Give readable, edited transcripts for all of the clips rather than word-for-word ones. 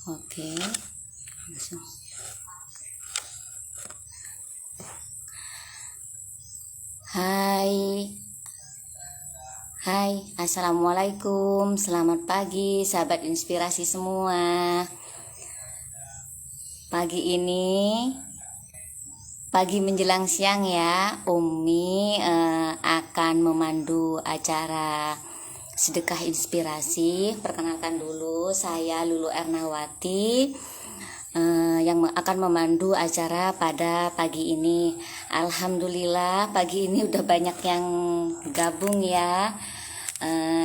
Oke, langsung. Hai, assalamualaikum, selamat pagi, sahabat inspirasi semua. Pagi ini, pagi menjelang siang ya, Umi akan memandu acara sedekah inspirasi. Perkenalkan dulu, saya Lulu Ernawati yang akan memandu acara pada pagi ini. Alhamdulillah pagi ini udah banyak yang gabung ya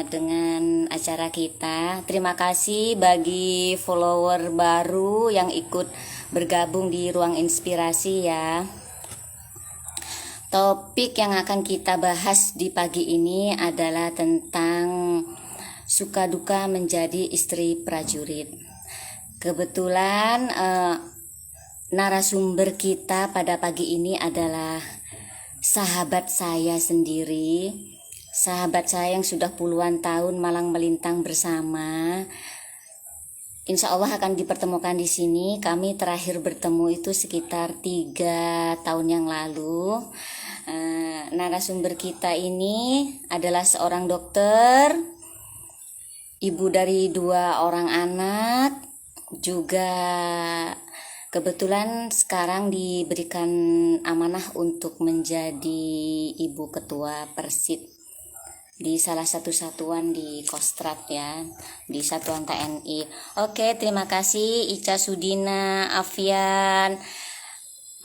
dengan acara kita. Terima kasih bagi follower baru yang ikut bergabung di Ruang Inspirasi ya. Topik yang akan kita bahas di pagi ini adalah tentang suka duka menjadi istri prajurit. Kebetulan narasumber kita pada pagi ini adalah sahabat saya sendiri, sahabat saya yang sudah puluhan tahun malang melintang bersama. Insya Allah akan dipertemukan di sini. Kami terakhir bertemu itu sekitar 3 tahun yang lalu. Narasumber kita ini adalah seorang dokter, ibu dari 2 orang anak, juga kebetulan sekarang diberikan amanah untuk menjadi ibu ketua Persib di salah satu satuan di Kostrad ya, di satuan TNI. Oke, terima kasih Ica Sudina, Afian,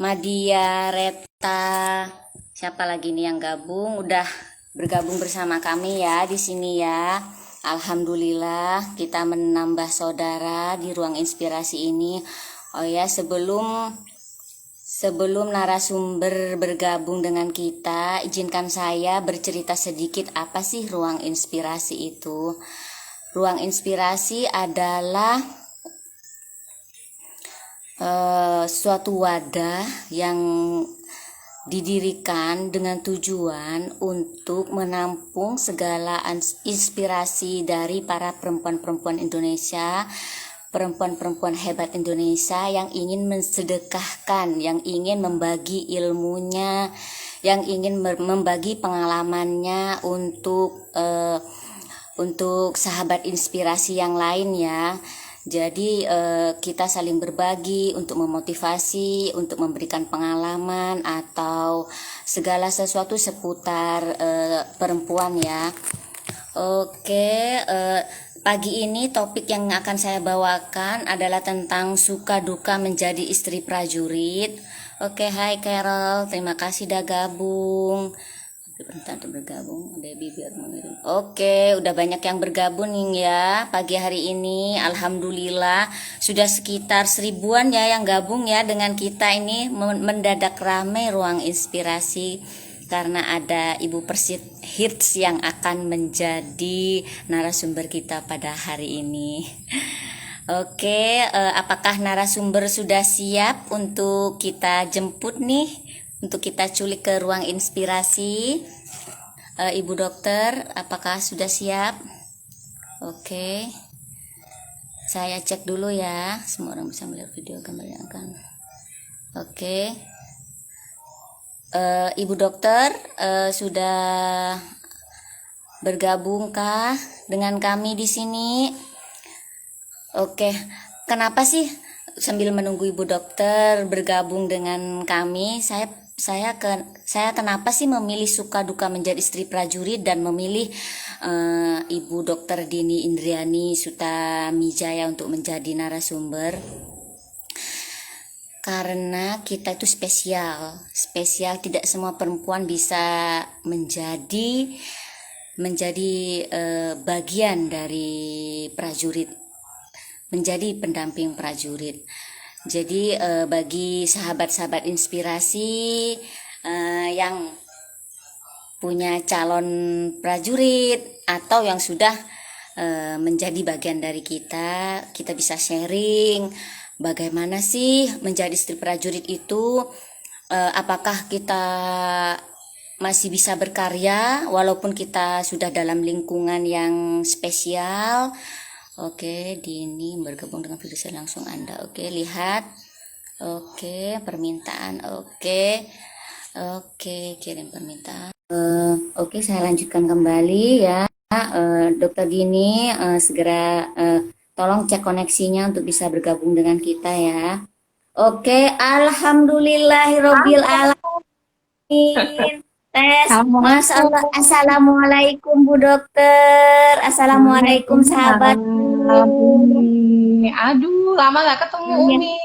Madia, Reta. Siapa lagi nih yang gabung? Udah bergabung bersama kami ya di sini ya. Alhamdulillah kita menambah saudara di Ruang Inspirasi ini. Oh ya, sebelum narasumber bergabung dengan kita, izinkan saya bercerita sedikit apa sih Ruang Inspirasi itu. Ruang Inspirasi adalah suatu wadah yang didirikan dengan tujuan untuk menampung segala inspirasi dari para perempuan-perempuan Indonesia, perempuan-perempuan hebat Indonesia yang ingin mensedekahkan, yang ingin membagi ilmunya, yang ingin membagi pengalamannya untuk sahabat inspirasi yang lain ya. Jadi kita saling berbagi untuk memotivasi, untuk memberikan pengalaman atau segala sesuatu seputar perempuan ya. Oke, pagi ini topik yang akan saya bawakan adalah tentang suka duka menjadi istri prajurit. Oke, hai Carol, terima kasih udah gabung. Bentar bergabung, Debbie biar mengirim. Oke, udah banyak yang bergabung nih ya pagi hari ini. Alhamdulillah sudah sekitar 1000-an ya yang gabung ya dengan kita ini. Mendadak rame Ruang Inspirasi karena ada Ibu Persib Hits yang akan menjadi narasumber kita pada hari ini. Oke, apakah narasumber sudah siap untuk kita jemput nih, untuk kita culik ke Ruang Inspirasi? Ibu dokter, apakah sudah siap? Oke, saya cek dulu ya, semua orang bisa melihat video gambar yang akan. Oke, Ibu dokter sudah bergabungkah dengan kami di sini? Oke, kenapa sih sambil menunggu Ibu dokter bergabung dengan kami, saya kenapa sih memilih suka duka menjadi istri prajurit dan memilih Ibu Dokter Dini Indriani Sutamijaya untuk menjadi narasumber? Karena kita itu spesial, tidak semua perempuan bisa menjadi bagian dari prajurit, menjadi pendamping prajurit. Jadi bagi sahabat-sahabat inspirasi yang punya calon prajurit atau yang sudah menjadi bagian dari kita bisa sharing bagaimana sih menjadi istri prajurit itu. Apakah kita masih bisa berkarya walaupun kita sudah dalam lingkungan yang spesial, Oke, Dini bergabung dengan video langsung Anda. Oke, lihat. Oke, permintaan. Oke. Oke, kirim permintaan. Oke, saya lanjutkan kembali ya. Dokter Dini, segera tolong cek koneksinya untuk bisa bergabung dengan kita ya. Oke, alhamdulillahirobbil alamin. Tes, Masya Allah. Assalamualaikum. Assalamualaikum Bu Dokter. Assalamualaikum Waalaikumsalam, sahabatku. Umi. Aduh, lama gak ketemu, Iya. Umi.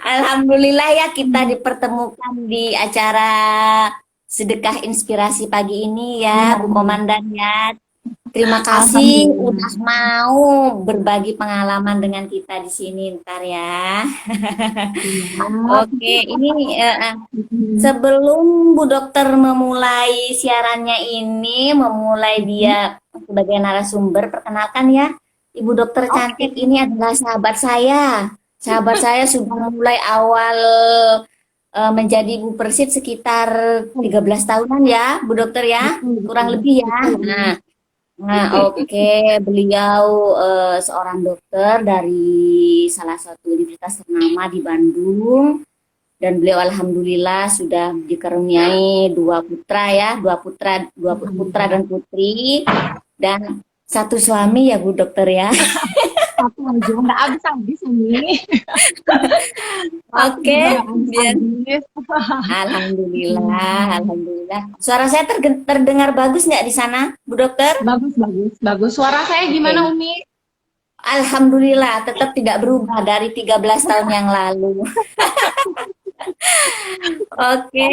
Alhamdulillah ya kita dipertemukan di acara sedekah inspirasi pagi ini ya Benar, Bu Umi. Komandan ya. Terima kasih Alhamdulillah. udah mau berbagi pengalaman dengan kita di sini ntar ya. Siap. Oke, ini Mm-mm. sebelum Bu Dokter memulai siarannya ini, memulai dia sebagai narasumber, perkenalkan ya, Ibu Dokter Oke. cantik ini adalah sahabat saya. Sahabat saya sudah mulai awal menjadi Ibu Persib sekitar 13 tahunan ya, Bu Dokter ya, Betul, kurang betul. lebih ya. Betul, Umi. Nah, oke, beliau seorang dokter dari salah satu universitas ternama di Bandung dan beliau alhamdulillah sudah dikaruniai dua putra ya, dua putra dan Alhamdulillah. putri dan satu suami ya Bu Dokter ya. Satu aja, nggak habis-habis, Umi. Satu Oke, juga nggak biar habis-habis. alhamdulillah, Hmm. alhamdulillah. Suara saya terdengar bagus nggak di sana, Bu Dokter? Bagus, bagus, bagus. Suara saya gimana, Oke. Umi? Alhamdulillah tetap tidak berubah dari 13 tahun yang lalu. Oke,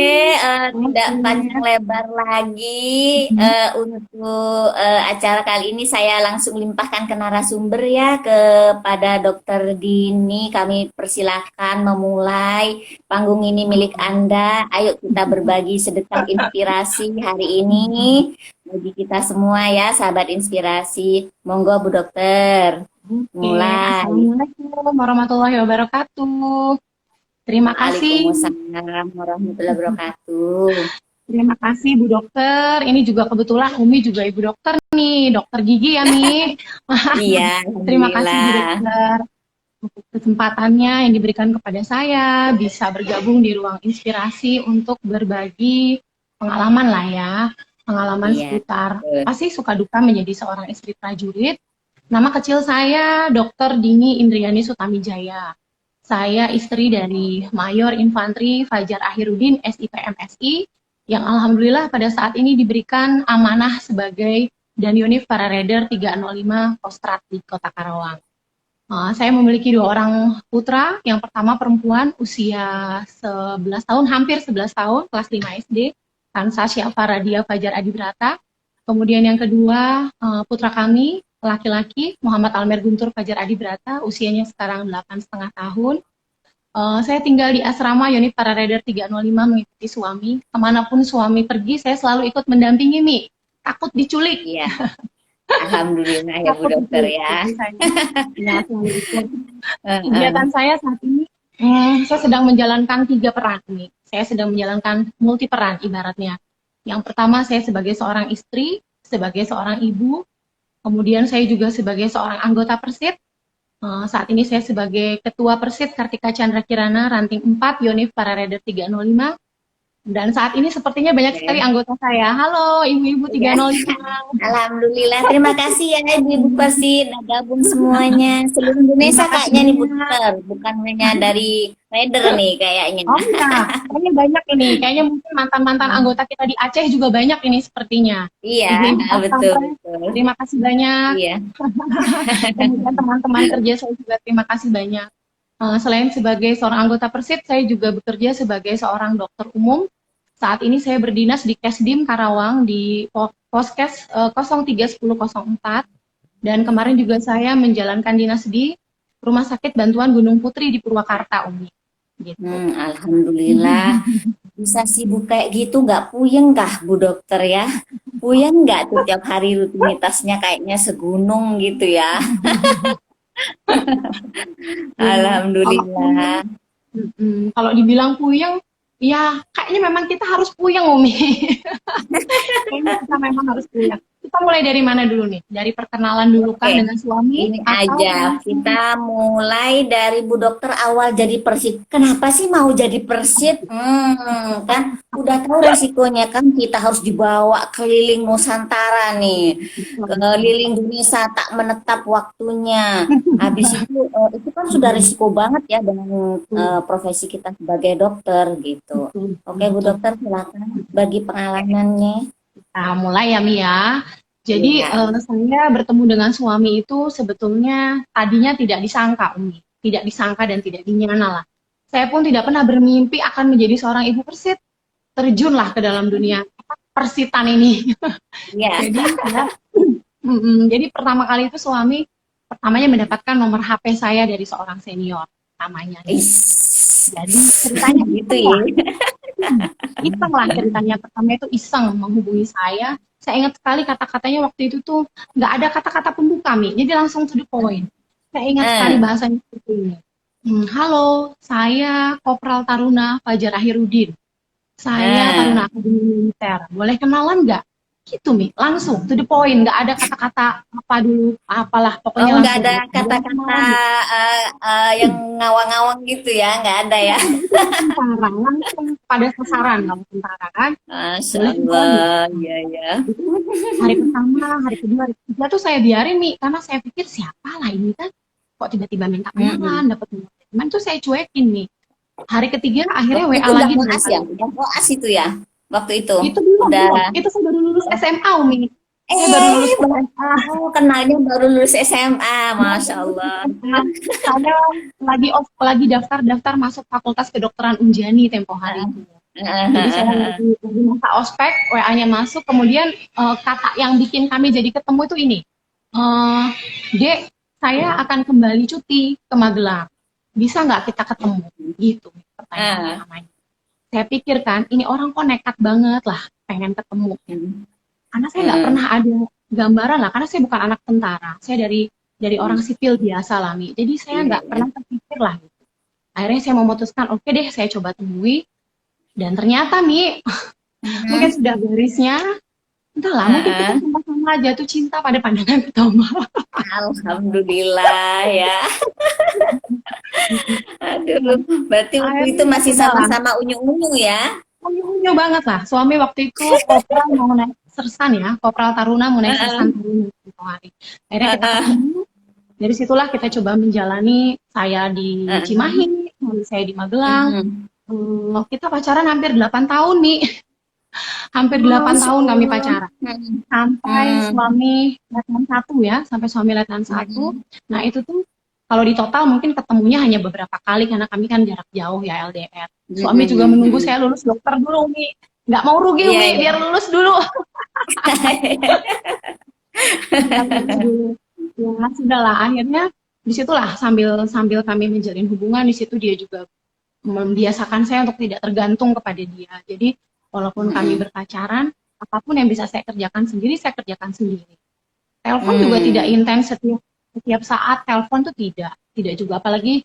tidak panjang Oke. lebar lagi Hmm. untuk acara kali ini saya langsung limpahkan ke narasumber ya kepada Dokter Dini. Kami persilahkan memulai panggung ini milik Anda. Ayo kita berbagi sedekah inspirasi hari ini bagi kita semua ya, sahabat inspirasi. Monggo Bu Dokter, Oke, mulai. Assalamualaikum warahmatullahi wabarakatuh. Terima kasih, Waalaikumsalam warahmatullahi wabarakatuh. terima kasih Bu Dokter. Ini juga kebetulan Umi juga Ibu Dokter nih, dokter gigi ya Mi. Iya, Terima kasih Bu alhamdulillah. Dokter untuk kesempatannya yang diberikan kepada saya bisa bergabung di ruang inspirasi untuk berbagi pengalaman lah ya, pengalaman Iya, seputar betul. pasti suka duka menjadi seorang istri prajurit. Nama kecil saya Dr. Dini Indriani Sutamijaya. Saya istri dari Mayor Infanteri Fajar Akhirudin, SIP MSI, yang alhamdulillah pada saat ini diberikan amanah sebagai Danionif Pararaider 305 Kostrad di Kota Karawang. Saya memiliki dua orang putra, yang pertama perempuan usia 11 tahun, hampir 11 tahun, kelas 5 SD, Kansa Syafa Radia Fajar Adibrata. Kemudian yang kedua, putra kami, laki-laki, Muhammad Almer Guntur Fajar Adibrata, usianya sekarang 8,5 tahun. Saya tinggal di asrama Yonif Pararaider 305 mengikuti suami. Kemanapun suami pergi, saya selalu ikut mendampingi, Mi. Takut diculik. Iya, alhamdulillah ya Bu Takut Dokter diculik. ya. Jadi saya selalu ikut. Heeh. Kegiatan saya saat ini, saya sedang menjalankan 3 peran nih. Saya sedang menjalankan multi peran ibaratnya. Yang pertama saya sebagai seorang istri, sebagai seorang ibu, kemudian saya juga sebagai seorang anggota Persit. Saat ini saya sebagai Ketua Persit Kartika Chandra Kirana, Ranting 4, Yonif Pararaider 305. Dan saat ini sepertinya banyak sekali Oke. anggota saya. Halo Ibu-Ibu Iya. 305. Alhamdulillah. Terima kasih ya Ibu Persi udah gabung semuanya. Seluruh Terima Indonesia kasih kayaknya nih Bu banyak. Dokter, bukan hanya dari Rider nih kayaknya. Oh enggak, kayaknya banyak ini. Kayaknya mungkin mantan-mantan anggota kita di Aceh juga banyak ini sepertinya. Iya, Ibu-ibu pas betul pampres, betul. terima kasih banyak. Iya. Kemudian teman-teman kerja saya juga terima kasih banyak. Selain sebagai seorang anggota Persit, saya juga bekerja sebagai seorang dokter umum. Saat ini saya berdinas di Kesdim Karawang di Poskes 031004. Dan kemarin juga saya menjalankan dinas di Rumah Sakit Bantuan Gunung Putri di Purwakarta, Umi. Gitu. Alhamdulillah. Bisa sibuk kayak gitu nggak puyeng kah Bu Dokter ya? Puyeng nggak tuh tiap hari rutinitasnya kayaknya segunung gitu ya? Iya. Kalau puyeng, Alhamdulillah. kalau dibilang puyeng, ya kayaknya memang kita harus puyeng, Umi. Kayaknya kita memang harus puyeng. kita mulai dari mana dulu nih? Dari perkenalan dulu kah Oke, dengan suami ini atau aja. langsung? Kita mulai dari Bu Dokter awal jadi Persib. Kenapa sih mau jadi Persib? Kan udah tahu resikonya kan kita harus dibawa keliling Nusantara nih, keliling dunia tak menetap waktunya. Habis itu kan sudah risiko banget ya dengan profesi kita sebagai dokter gitu. Oke, Bu Betul. Dokter silakan bagi pengalamannya. Nah, mulai ya Mia. Jadi Iya. saya bertemu dengan suami itu sebetulnya tadinya tidak disangka, Umi. Tidak disangka dan tidak dinyana lah. Saya pun tidak pernah bermimpi akan menjadi seorang ibu persit. Terjunlah ke dalam dunia persitan ini. Iya. Jadi ya, jadi pertama kali itu suami pertamanya mendapatkan nomor HP saya dari seorang senior namanya nih. Is. Jadi ceritanya Gitu iseng ya. lah, iseng lah ceritanya. Pertama itu iseng menghubungi saya. Saya ingat sekali kata-katanya waktu itu tuh nggak ada kata-kata pembuka, Mi. Jadi langsung to the point. Saya ingat sekali Eh, bahasanya seperti ini. Halo, saya Kopral Taruna Fajar Ahirudin. Saya eh. Taruna Akademi Militer. Boleh kenalan nggak? Gitu, Mi. Langsung to the point. Nggak ada kata-kata apa dulu, apalah. Oh, Pokoknya nggak langsung. ada Boleh kata-kata kenalan nggak? yang ngawang-ngawang gitu ya, nggak ada ya. Tentara, langsung pada sasaran kalau tentara kan. Masya Boleh kenalan nggak? Allah, iya ya. Itu hari pertama, hari kedua, hari ketiga tuh saya biarin nih karena saya pikir siapa lah ini kan kok tiba-tiba minta kenalan, dapat nomor teman tuh saya cuekin nih. Hari ketiga akhirnya Waktu WA itu udah lagi dengan koas ya, kalian. udah koas itu ya. Waktu itu Itu belum, udah. belum. Itu saya baru lulus SMA, Umi. Saya baru lulus Baru SMA. tahu kenalnya baru lulus SMA, Baru Masya lulus Allah. SMA. Saya lagi daftar-daftar masuk Fakultas Kedokteran Unjani tempo hari itu. Jadi saya lagi masa ospek, WA-nya masuk, kemudian kata yang bikin kami jadi ketemu itu ini, eh Dek, saya akan kembali cuti ke Magelang, bisa nggak kita ketemu? Gitu, pertanyaan Eh, pertamanya. Saya pikir kan, ini orang kok nekat banget lah, pengen ketemu. Karena saya nggak pernah ada gambaran lah, karena saya bukan anak tentara, saya dari orang sipil biasa lah, Mi. Jadi saya Iya, nggak pernah terpikir lah. Gitu. Akhirnya saya memutuskan, oke deh, saya coba temui. Dan ternyata, Mi, mungkin sudah garisnya, entahlah, mungkin kita sama-sama jatuh cinta pada pandangan pertama. Alhamdulillah ya. Aduh, berarti waktu itu Akhirnya masih udah lah, sama-sama unyu-unyu ya. unyu banget lah. Suami waktu itu kopral mau naik sersan ya, kopral taruna mau naik sersan taruna satu hari. Akhirnya kita ketemu, dari situlah kita coba menjalani, saya di Cimahi, saya di Magelang. Kita pacaran hampir 8 tahun nih. Hampir 8 Masya tahun kami Allah. pacaran. Sampai suami letnan 1 ya, sampai suami letnan 1. Nah itu tuh kalau di total mungkin ketemunya hanya beberapa kali karena kami kan jarak jauh ya LDR. Suami juga menunggu saya lulus dokter dulu, Umi. Nggak mau rugi, Iya, Umi, iya. biar lulus dulu. Biar lulus dulu. Ya, sudahlah. Akhirnya disitulah sambil sambil kami menjalin hubungan, di situ dia juga membiasakan saya untuk tidak tergantung kepada dia. Jadi walaupun kami berpacaran, apapun yang bisa saya kerjakan sendiri, saya kerjakan sendiri. Telepon juga tidak intens setiap saat, telepon tuh tidak juga. Apalagi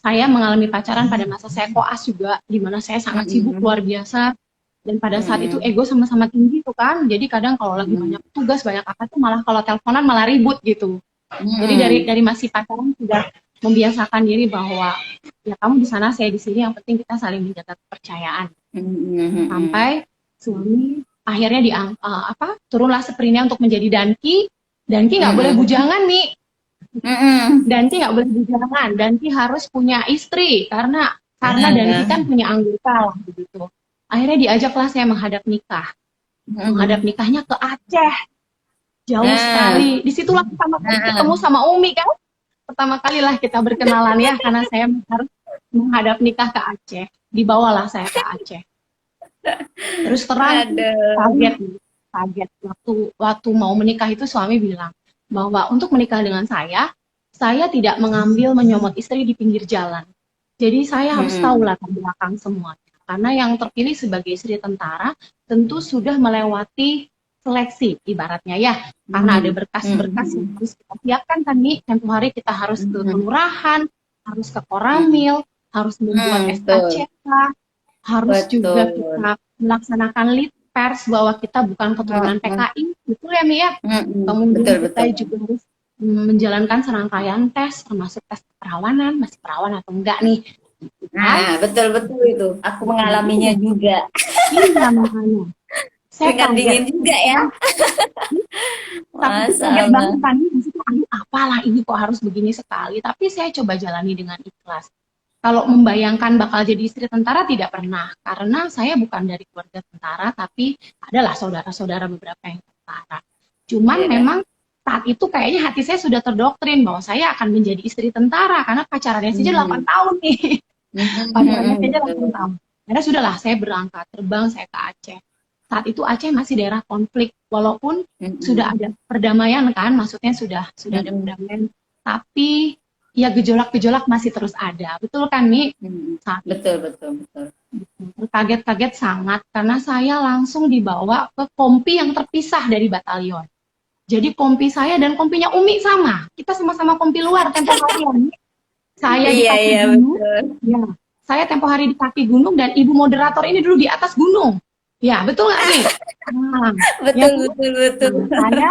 saya mengalami pacaran pada masa saya koas juga, di mana saya sangat sibuk luar biasa. Dan pada saat itu ego sama-sama tinggi tuh kan. Jadi kadang kalau lagi banyak tugas, banyak apa tuh malah kalau teleponan malah ribut gitu. Jadi dari masih pacaran sudah membiasakan diri bahwa ya kamu di sana, saya di sini, yang penting kita saling menjaga kepercayaan. Sampai suami akhirnya turunlah sprintnya untuk menjadi danki. Danki nggak boleh bujangan nih. Danki nggak boleh bujangan. Danki harus punya istri karena Danki kan punya anggota lah begitu. Akhirnya diajaklah saya menghadap nikah. Menghadap nikahnya ke Aceh. Jauh sekali. Disitulah pertama kali ketemu sama Umi kan. Pertama kali lah kita berkenalan ya, karena saya harus menghadap nikah ke Aceh. Dibawalah saya ke Aceh. Terus terang, kaget. Waktu mau menikah itu suami bilang bahwa untuk menikah dengan saya tidak mengambil menyomot istri di pinggir jalan. Jadi saya harus tahu latar belakang semuanya. Karena yang terpilih sebagai istri tentara tentu sudah melewati seleksi ibaratnya ya, karena ada berkas-berkas yang harus kita siapkan kan nih, tempo hari kita harus ke kelurahan, harus ke Koramil, harus membuat SKCK, harus juga kita melaksanakan lead pers bahwa kita bukan keturunan PKI, betul ya Mi ya. Kemudian Betul kita betul. juga harus menjalankan serangkaian tes, termasuk tes keperawanan, masih perawan atau enggak nih, gitu kan? Nah, betul betul itu. Aku mengalaminya Iya, juga. iya makanya. Saya Keringat kaget. dingin juga ya. Tapi itu Masya kaget Allah. banget kan, maksudnya aduh apalah ini kok harus begini sekali. Tapi saya coba jalani dengan ikhlas. Kalau membayangkan bakal jadi istri tentara tidak pernah, karena saya bukan dari keluarga tentara, tapi adalah saudara-saudara beberapa yang tentara. Cuman Iya. memang saat itu kayaknya hati saya sudah terdoktrin bahwa saya akan menjadi istri tentara karena pacarannya saja 8 Hmm. tahun nih. Pacarannya saja 8 Betul. tahun. Karena sudahlah saya berangkat terbang saya ke Aceh. Saat itu Aceh masih daerah konflik, walaupun sudah ada perdamaian kan, maksudnya sudah ada perdamaian, tapi ya gejolak-gejolak masih terus ada. Betul kan, Mi? Saat Betul betul betul. itu kaget-kaget sangat karena saya langsung dibawa ke kompi yang terpisah dari batalion. Jadi kompi saya dan kompinya Umi sama. Kita sama-sama kompi luar tempo hari. Saya di Iya kaki iya gunung, betul. ya. Saya tempo hari di kaki gunung dan ibu moderator ini dulu di atas gunung. Ya, betul nggak nih? Nah, ya Betul kan? betul betul. Nah, saya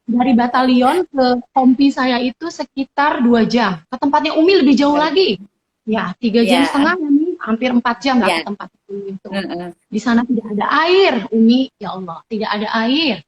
dari batalion ke kompi saya itu sekitar 2 jam. Ke tempatnya Umi lebih jauh lagi. Ya, 3 jam setengah Ya ya, Umi. Hampir 4 jam lah ke ya. tempat Umi itu. Heeh. Di sana tidak ada air, Umi. Ya Allah, tidak ada air.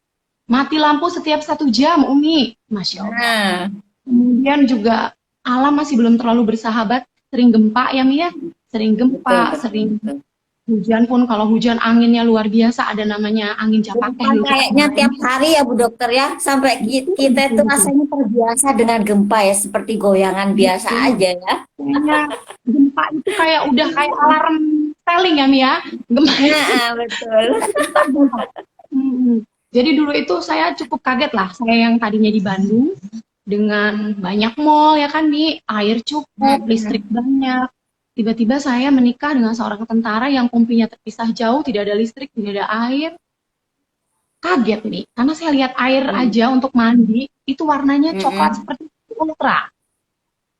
Mati lampu setiap 1 jam, Umi. Masya Allah. Nah, Kemudian juga alam masih belum terlalu bersahabat, sering gempa ya Mia, sering betul gempa, betul sering betul. hujan pun kalau hujan anginnya luar biasa, ada namanya angin Japakeh Gempa nih kita kayaknya kemarin. tiap hari ya Bu Dokter ya, sampai Betul, kita betul, itu betul. rasanya terbiasa dengan gempa ya, seperti goyangan biasa Betul. aja ya. Kayaknya gempa itu kayak udah kayak alarm styling ya Mia, gempa itu Nah, betul. gempa, gempa. Hmm. Jadi dulu itu saya cukup kaget lah, saya yang tadinya di Bandung dengan banyak mall ya kan Mi, air cukup, listrik Mm-mm. banyak. Tiba-tiba saya menikah dengan seorang tentara yang kompinya terpisah jauh, tidak ada listrik, tidak ada air. Kaget nih, karena saya lihat air aja untuk mandi, itu warnanya coklat Mm-mm. seperti susu ultra.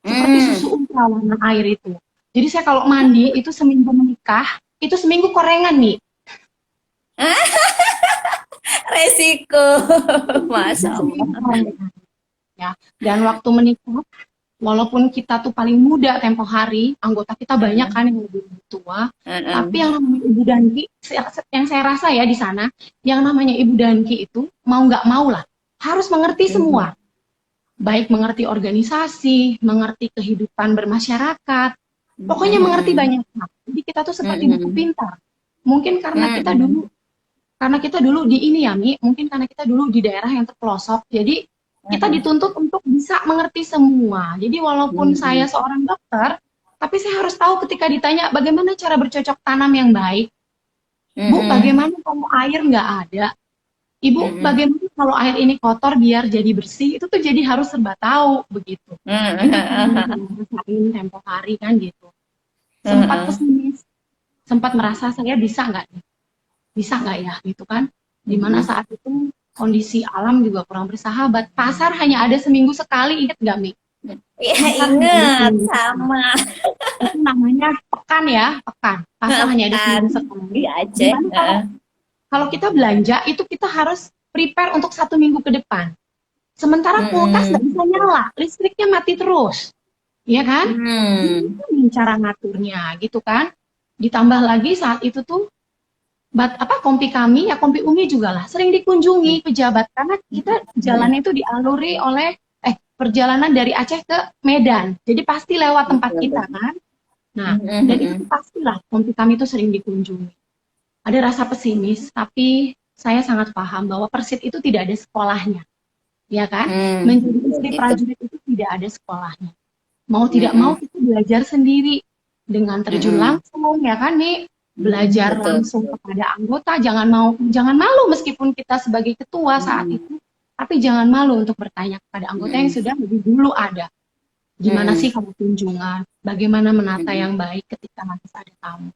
Seperti susu Mm. ultra warna air itu. Jadi saya kalau mandi, itu seminggu menikah, itu seminggu korengan nih. Resiko, Masya Seminggu Allah. korengan. Ya. Dan waktu menikah, walaupun kita tuh paling muda tempo hari, anggota kita banyak Mm-mm. kan yang lebih tua, tapi Mm-mm. yang namanya Ibu Danki, yang saya rasa ya di sana, yang namanya Ibu Danki itu mau nggak mau lah, harus mengerti Mm-mm. semua, baik mengerti organisasi, mengerti kehidupan bermasyarakat, pokoknya mengerti Mm-mm. banyak hal. Jadi kita tuh seperti buku Mm-mm. pintar. Mungkin Mm-mm. karena kita dulu di ini ya Mi, mungkin karena kita dulu di daerah yang terpelosok, jadi kita Mm-mm. dituntut untuk bisa mengerti semua. Jadi walaupun saya Mm-mm. seorang dokter, tapi saya harus tahu ketika ditanya bagaimana cara bercocok tanam yang baik. Bu, Mm-mm. bagaimana kalau air nggak ada? Ibu, Mm-mm. bagaimana kalau air ini kotor biar jadi bersih? Itu tuh jadi harus serba tahu begitu. Itu yang Mm-mm. saya rasain tempo hari kan gitu. Sempat Mm-mm. pesimis, sempat merasa saya bisa nggak ya gitu kan. Dimana Mm-mm. saat itu kondisi alam juga kurang bersahabat. Pasar hanya ada seminggu sekali, ingat nggak Mi? Ya Pasar hanya ada ingat seminggu sekali. sama Itu namanya pekan ya, pekan. Pasar hanya ada kan seminggu di sekali. Aceh. Dimana kalau kita belanja itu kita harus prepare untuk 1 minggu ke depan. Sementara kulkas nggak bisa Mm-mm. nyala, listriknya mati terus, ya kan? Mm. Gimana cara ngaturnya gitu kan? Ditambah lagi saat itu tuh kompi kami ya kompi Umi juga lah sering dikunjungi pejabat karena kita jalan itu dialiri oleh perjalanan dari Aceh ke Medan. Jadi pasti lewat tempat Betul, kita betul. kan. Nah, dan itu Mm-mm. pastilah kompi kami itu sering dikunjungi. Ada rasa pesimis, tapi saya sangat paham bahwa Persit itu tidak ada sekolahnya, ya kan? Menjadi Betul, istri itu. prajurit itu tidak ada sekolahnya. Mau tidak mau Mm-mm. kita belajar sendiri dengan terjun Mm-mm. langsung, ya kan nih? Belajar Betul, langsung betul. kepada anggota, jangan malu meskipun kita sebagai ketua saat Mm-mm. itu, tapi jangan malu untuk bertanya kepada anggota yang Mm-mm. sudah lebih dulu ada. Gimana Mm-mm. sih kamu kunjungan? Bagaimana menata Mm-mm. yang baik ketika nanti ada tamu?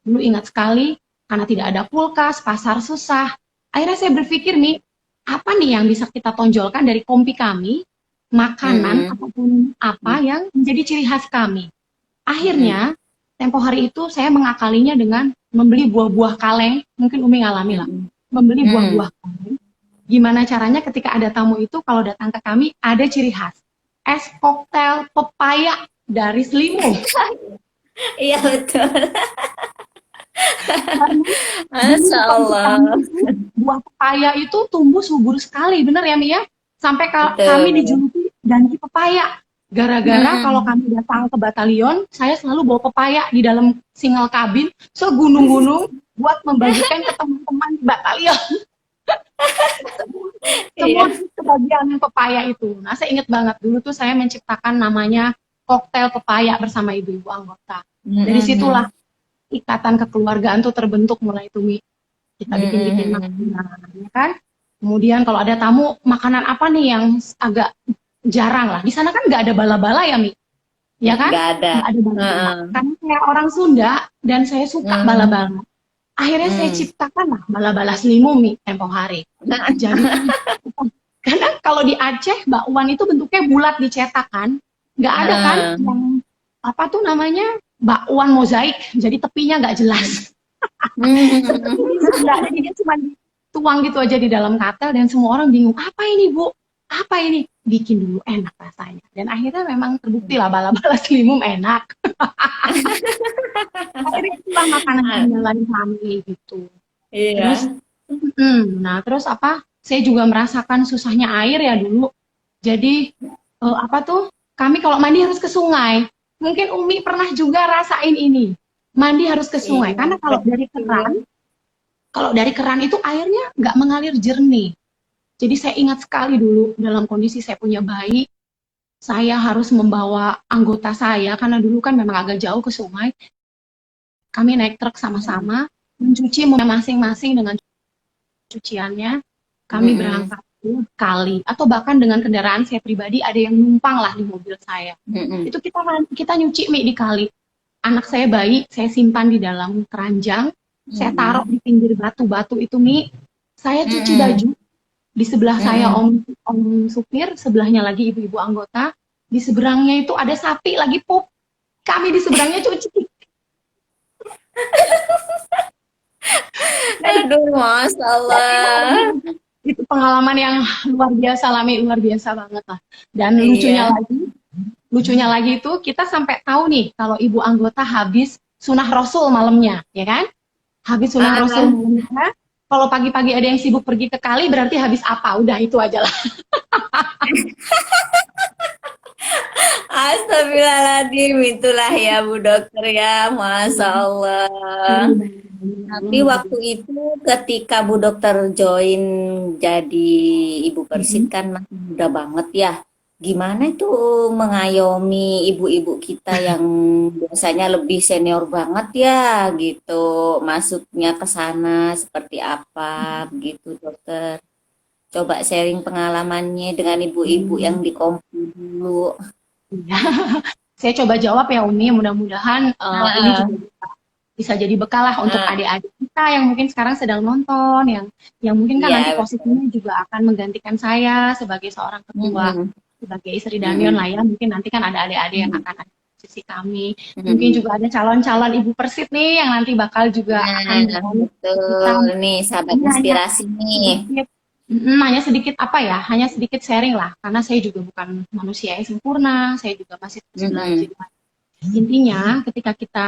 Dulu ingat sekali, karena tidak ada kulkas, pasar susah. Akhirnya saya berpikir nih, apa nih yang bisa kita tonjolkan dari kompi kami, makanan Mm-mm. ataupun apa yang menjadi ciri khas kami. Mm-mm. Akhirnya, tempo hari itu saya mengakalinya dengan membeli buah-buah kaleng, mungkin Umi ngalami lah, Mm-mm. membeli Mm-mm. buah-buah kaleng, gimana caranya ketika ada tamu itu kalau datang ke kami ada ciri khas. Es koktail pepaya dari Selimu. Iya betul. Karena dulu Masya di kampus Allah. kami itu buah pepaya itu tumbuh subur sekali, bener ya Mia? Sampai kami Betul. dijuluki Danki Pepaya. Gara-gara kalau Mm-mm. kami datang ke batalion, saya selalu bawa pepaya di dalam single kabin segunung-gunung buat membagikan ke teman-teman di batalion. Semua Iya. kebagian pepaya itu. Nah, saya ingat banget dulu tuh saya menciptakan namanya koktail pepaya bersama ibu-ibu anggota. Dari situlah Mm-mm. ikatan kekeluargaan tuh terbentuk mulai itu Mi. Kita bikin-bikin Mm-mm. makanan, ya kan? Kemudian kalau ada tamu, makanan apa nih yang agak jarang lah. Di sana kan nggak ada bala-bala ya, Mi? Ya kan? Nggak ada. Nggak ada bala-bala. Heeh. Karena saya orang Sunda dan saya suka Mm. bala-bala. Akhirnya saya Mm. ciptakan lah bala-bala selimu, Mi, tempo hari. Jadi, karena kalau di Aceh, bakwan itu bentuknya bulat dicetak kan. Nggak ada kan Heeh. yang, apa tuh namanya, bakwan mozaik. Jadi tepinya nggak jelas. Seperti Mm. di Sunda, jadi dia cuma dituang gitu aja di dalam katel dan semua orang bingung, apa ini Bu? Apa ini? Bikin dulu enak rasanya. Dan akhirnya memang terbukti lah bala-bala selimum enak. Akhirnya itulah makanan Ah, andalan kami gitu. Terus, iya. nah terus apa? Saya juga merasakan susahnya air ya dulu. Jadi apa tuh? Kami kalau mandi harus ke sungai. Mungkin Umi pernah juga rasain ini. Mandi harus ke sungai Iya, karena betul. kalau dari keran itu airnya nggak mengalir jernih. Jadi saya ingat sekali dulu dalam kondisi saya punya bayi, saya harus membawa anggota saya karena dulu kan memang agak jauh ke sungai. Kami naik truk Mm. sama-sama mencuci mobil masing-masing dengan cuciannya. Kami Mm-mm. berangkat ke kali atau bahkan dengan kendaraan saya pribadi ada yang numpang lah di mobil saya. Mm-mm. Itu kita nyuci mie di kali. Anak saya bayi, saya simpan di dalam keranjang, saya taruh Mm-mm. di pinggir batu-batu itu mie. Saya cuci Mm-mm. baju, di sebelah saya Mm-mm. om supir, sebelahnya lagi ibu-ibu anggota, di seberangnya itu ada sapi lagi pup. Kami di seberangnya cuci. Dan, Aduh, Masya dan Allah. itu pengalaman yang luar biasa Lami, luar biasa banget lah. Dan Iya. lucunya lagi itu kita sampai tahu nih kalau ibu anggota habis sunah Rasul malamnya, ya kan? Habis sunah Rasul Ah, malamnya, kalau pagi-pagi ada yang sibuk pergi ke kali berarti habis apa? Udah itu aja lah. Astagfirullahaladzim, itulah ya Bu Dokter ya, Masya Allah. Tapi waktu itu ketika Bu Dokter join jadi Ibu Persit kan masih muda banget ya. Gimana itu mengayomi ibu-ibu kita yang biasanya lebih senior banget ya gitu. Masuknya ke sana seperti apa begitu Dokter. Coba sharing pengalamannya dengan ibu-ibu yang di Kompu dulu. Saya coba jawab ya Umi, mudah-mudahan ini Heeh, juga bisa jadi bekal lah untuk heeh. adik-adik kita yang mungkin sekarang sedang nonton, yang mungkin kan nanti Iya, betul. posisinya juga akan menggantikan saya sebagai seorang ketua, Mm-mm, sebagai istri Danion lah mm-mm, ya. Mungkin nanti kan ada adik-adik yang mm-mm, akan ada di posisi kami. Mungkin mm-mm. juga ada calon-calon ibu Persit nih yang nanti bakal juga akan Nah, mengalami kita. betul. Nih, sahabat Ini hanya inspirasi nih. sedikit, hanya sedikit apa ya, hanya sedikit sharing lah. Karena saya juga bukan manusia yang sempurna, saya juga masih terus belajar. Mm-mm, Intinya, ketika kita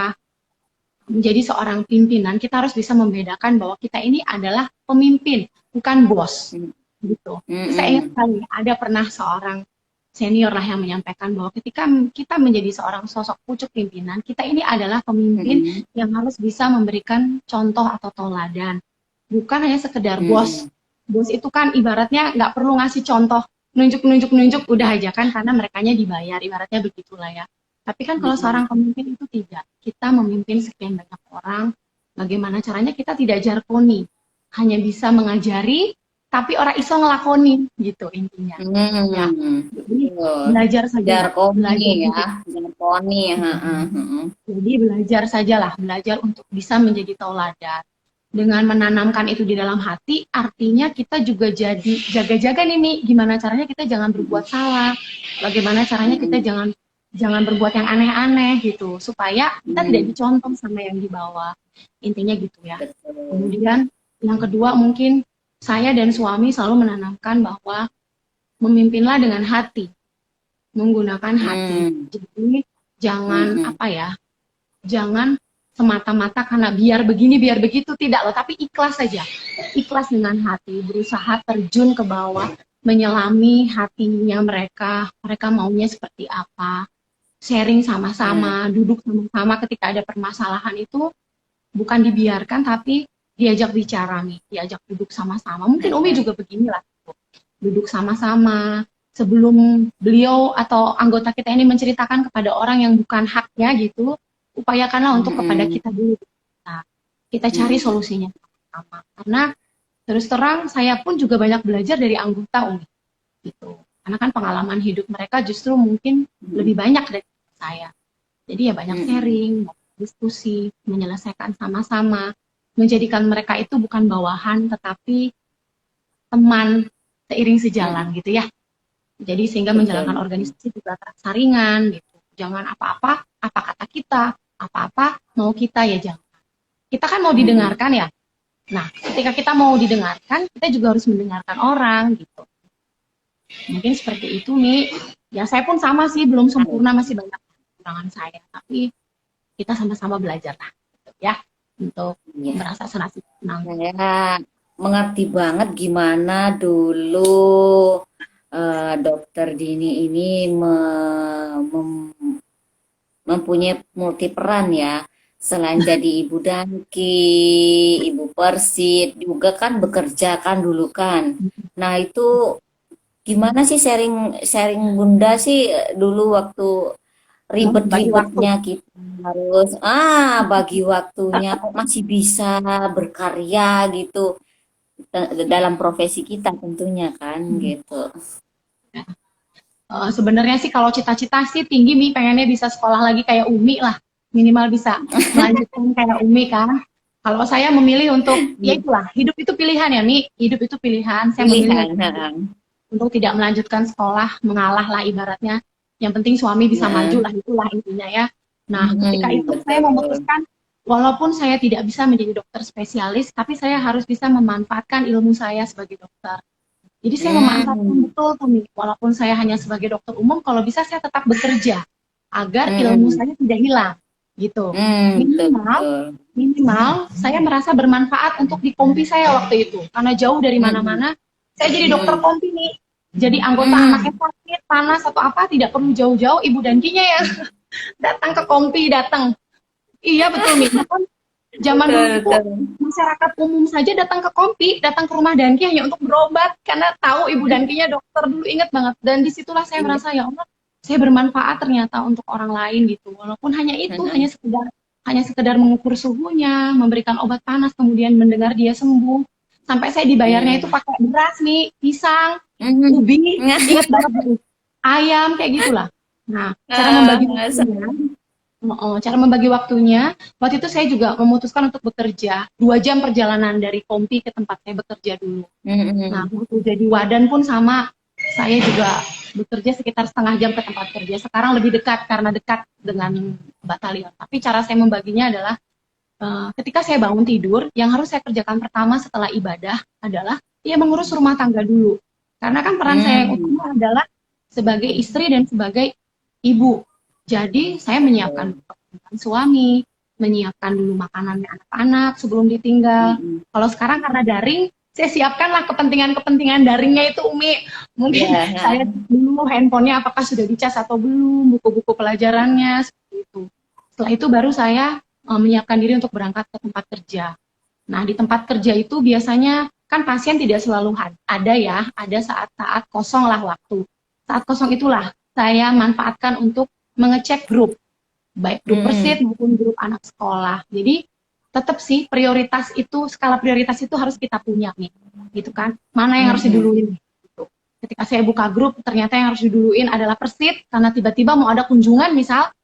menjadi seorang pimpinan, kita harus bisa membedakan bahwa kita ini adalah pemimpin, bukan bos. Gitu. Saya ingat mm-mm, sekali, ada pernah seorang senior lah yang menyampaikan bahwa ketika kita menjadi seorang sosok pucuk pimpinan, kita ini adalah pemimpin mm-mm, yang harus bisa memberikan contoh atau toladan. Bukan hanya sekedar bos. mm-mm, Bos itu kan ibaratnya nggak perlu ngasih contoh, nunjuk-nunjuk-nunjuk udah aja kan, karena merekanya dibayar, ibaratnya begitulah ya. Tapi kan kalau mm-mm, seorang pemimpin itu tidak. Kita memimpin sekian banyak orang, bagaimana caranya kita tidak jargoni, hanya bisa mengajari, tapi orang iso ngelakoni gitu intinya. Ya, mm-mm. jadi Betul. belajar sajalah, belajar Jarkoni ya, saja. jarkoni. Heeh, heeh. Jadi belajar sajalah, belajar untuk bisa menjadi tauladan. Dengan menanamkan itu di dalam hati, artinya kita juga jadi jaga-jaga nih, Mi. Gimana caranya kita jangan berbuat salah. Bagaimana caranya kita Mm-mm, jangan jangan berbuat yang aneh-aneh gitu, supaya kita tidak mm-mm. dicontoh sama yang di bawah. Intinya gitu ya. Betul. Kemudian yang kedua mungkin saya dan suami selalu menanamkan bahwa memimpinlah dengan hati, menggunakan hati. Hmm. Jadi jangan Hmm. apa ya, jangan semata-mata karena biar begini biar begitu, tidak loh, tapi ikhlas saja, ikhlas dengan hati, berusaha terjun ke bawah, menyelami hatinya mereka, mereka maunya seperti apa, sharing Hmm. sama-sama, duduk sama-sama ketika ada permasalahan itu bukan dibiarkan tapi diajak bicara nih, diajak duduk sama-sama. Mungkin Umi Hmm. juga beginilah, duduk sama-sama sebelum beliau atau anggota kita ini menceritakan kepada orang yang bukan haknya gitu, upayakanlah untuk kepada Hmm. kita dulu. Nah, kita cari Hmm. solusinya sama. Karena terus terang saya pun juga banyak belajar dari anggota Umi gitu. Karena kan pengalaman hidup mereka justru mungkin Hmm. lebih banyak dari saya. Jadi ya banyak Hmm. sharing, diskusi, menyelesaikan sama-sama, menjadikan mereka itu bukan bawahan tetapi teman seiring sejalan Hmm. gitu ya. Jadi sehingga Betul, menjalankan betul. organisasi juga terasa ringan gitu. Jangan apa-apa, apa kata kita, apa-apa mau kita ya jangan. Kita kan mau Hmm. didengarkan ya. Nah, ketika kita mau didengarkan, kita juga harus mendengarkan orang gitu. Mungkin seperti itu nih. Ya saya pun sama sih, belum sempurna, masih banyak kekurangan saya. Tapi kita sama-sama belajar lah gitu ya. Untuk Iya. merasa senang. Saya mengerti banget gimana dulu Dokter Dini ini mempunyai multi peran ya. Selain jadi ibu Dangki, ibu Persit, juga kan bekerja kan dulu kan. Nah itu gimana sih sharing sharing Bunda sih dulu waktu Bagi waktu. ribet-ribetnya kita harus bagi waktunya kok masih bisa berkarya gitu dalam profesi kita tentunya kan gitu. Sebenarnya sih kalau cita-cita sih tinggi Mi, pengennya bisa sekolah lagi kayak Umi lah. Minimal bisa melanjutkan kayak Umi kan. Kalau saya memilih untuk, ya Iya, itulah, hidup itu pilihan ya Mi. Hidup itu pilihan. Saya memilih pilihan. untuk tidak melanjutkan sekolah, mengalah lah ibaratnya. Yang penting suami bisa maju Heeh. lah, itulah intinya ya. Nah, ketika Mm-mm, itu saya betul. memutuskan, walaupun saya tidak bisa menjadi dokter spesialis, tapi saya harus bisa memanfaatkan ilmu saya sebagai dokter. Jadi saya memanfaatkan Hmm. betul tuh, walaupun saya hanya sebagai dokter umum, kalau bisa saya tetap bekerja agar ilmu Mm-mm. saya tidak hilang, gitu. Betul, Minimal, betul. minimal saya merasa bermanfaat untuk di kompi saya waktu itu, karena jauh dari Mm-mm. mana-mana. Saya jadi dokter Mm-mm. kompi nih, jadi anggota anaknya Mm. sakit, panas atau apa, tidak perlu jauh-jauh, ibu dan kinya ya datang ke kompi, datang. Iya betul, Mi. Bahkan zaman dulu Betul, itu betul. masyarakat umum saja datang ke Kompi, datang ke rumah Danki hanya untuk berobat karena tahu ibu Dankinya dokter dulu, inget banget. Dan disitulah saya Iya. merasa ya Allah, saya bermanfaat ternyata untuk orang lain gitu. Walaupun hanya itu, Mm-mm. hanya sekedar mengukur suhunya, memberikan obat panas, kemudian mendengar dia sembuh. Sampai saya dibayarnya itu Mm. pakai beras nih, pisang, Mm. ubi, inget banget gitu. Ayam kayak gitulah. Nah, cara Ah, membagi waktunya, cara membagi waktunya, waktu itu saya juga memutuskan untuk bekerja 2 jam perjalanan dari Kompi ke tempat saya bekerja dulu. Nah, mm-mm. waktu jadi wadan pun sama, saya juga bekerja sekitar setengah jam ke tempat kerja. Sekarang lebih dekat karena dekat dengan batalion. Tapi cara saya membaginya adalah ketika saya bangun tidur, yang harus saya kerjakan pertama setelah ibadah adalah ya mengurus rumah tangga dulu. Karena kan peran saya yang Mm. utama adalah sebagai istri dan sebagai ibu. Jadi saya menyiapkan Betul. suami, menyiapkan dulu makanannya anak-anak sebelum ditinggal. Mm-mm. Kalau sekarang karena daring, saya siapkanlah kepentingan-kepentingan daringnya itu Umi. Mungkin Ya. saya dulu handphonenya apakah sudah dicas atau belum, buku-buku pelajarannya, seperti itu. Setelah itu baru saya menyiapkan diri untuk berangkat ke tempat kerja. Nah, di tempat kerja itu biasanya kan pasien tidak selalu ada ya, ada saat-saat kosong lah waktu. Saat kosong itulah saya manfaatkan untuk mengecek grup, baik grup persit Mm-mm. maupun grup anak sekolah. Jadi tetap sih prioritas itu, skala prioritas itu harus kita punya nih, gitu kan. Mana yang harus Mm-mm. diduluin? Gitu. Ketika saya buka grup, ternyata yang harus diduluin adalah persit, karena tiba-tiba mau ada kunjungan misalkan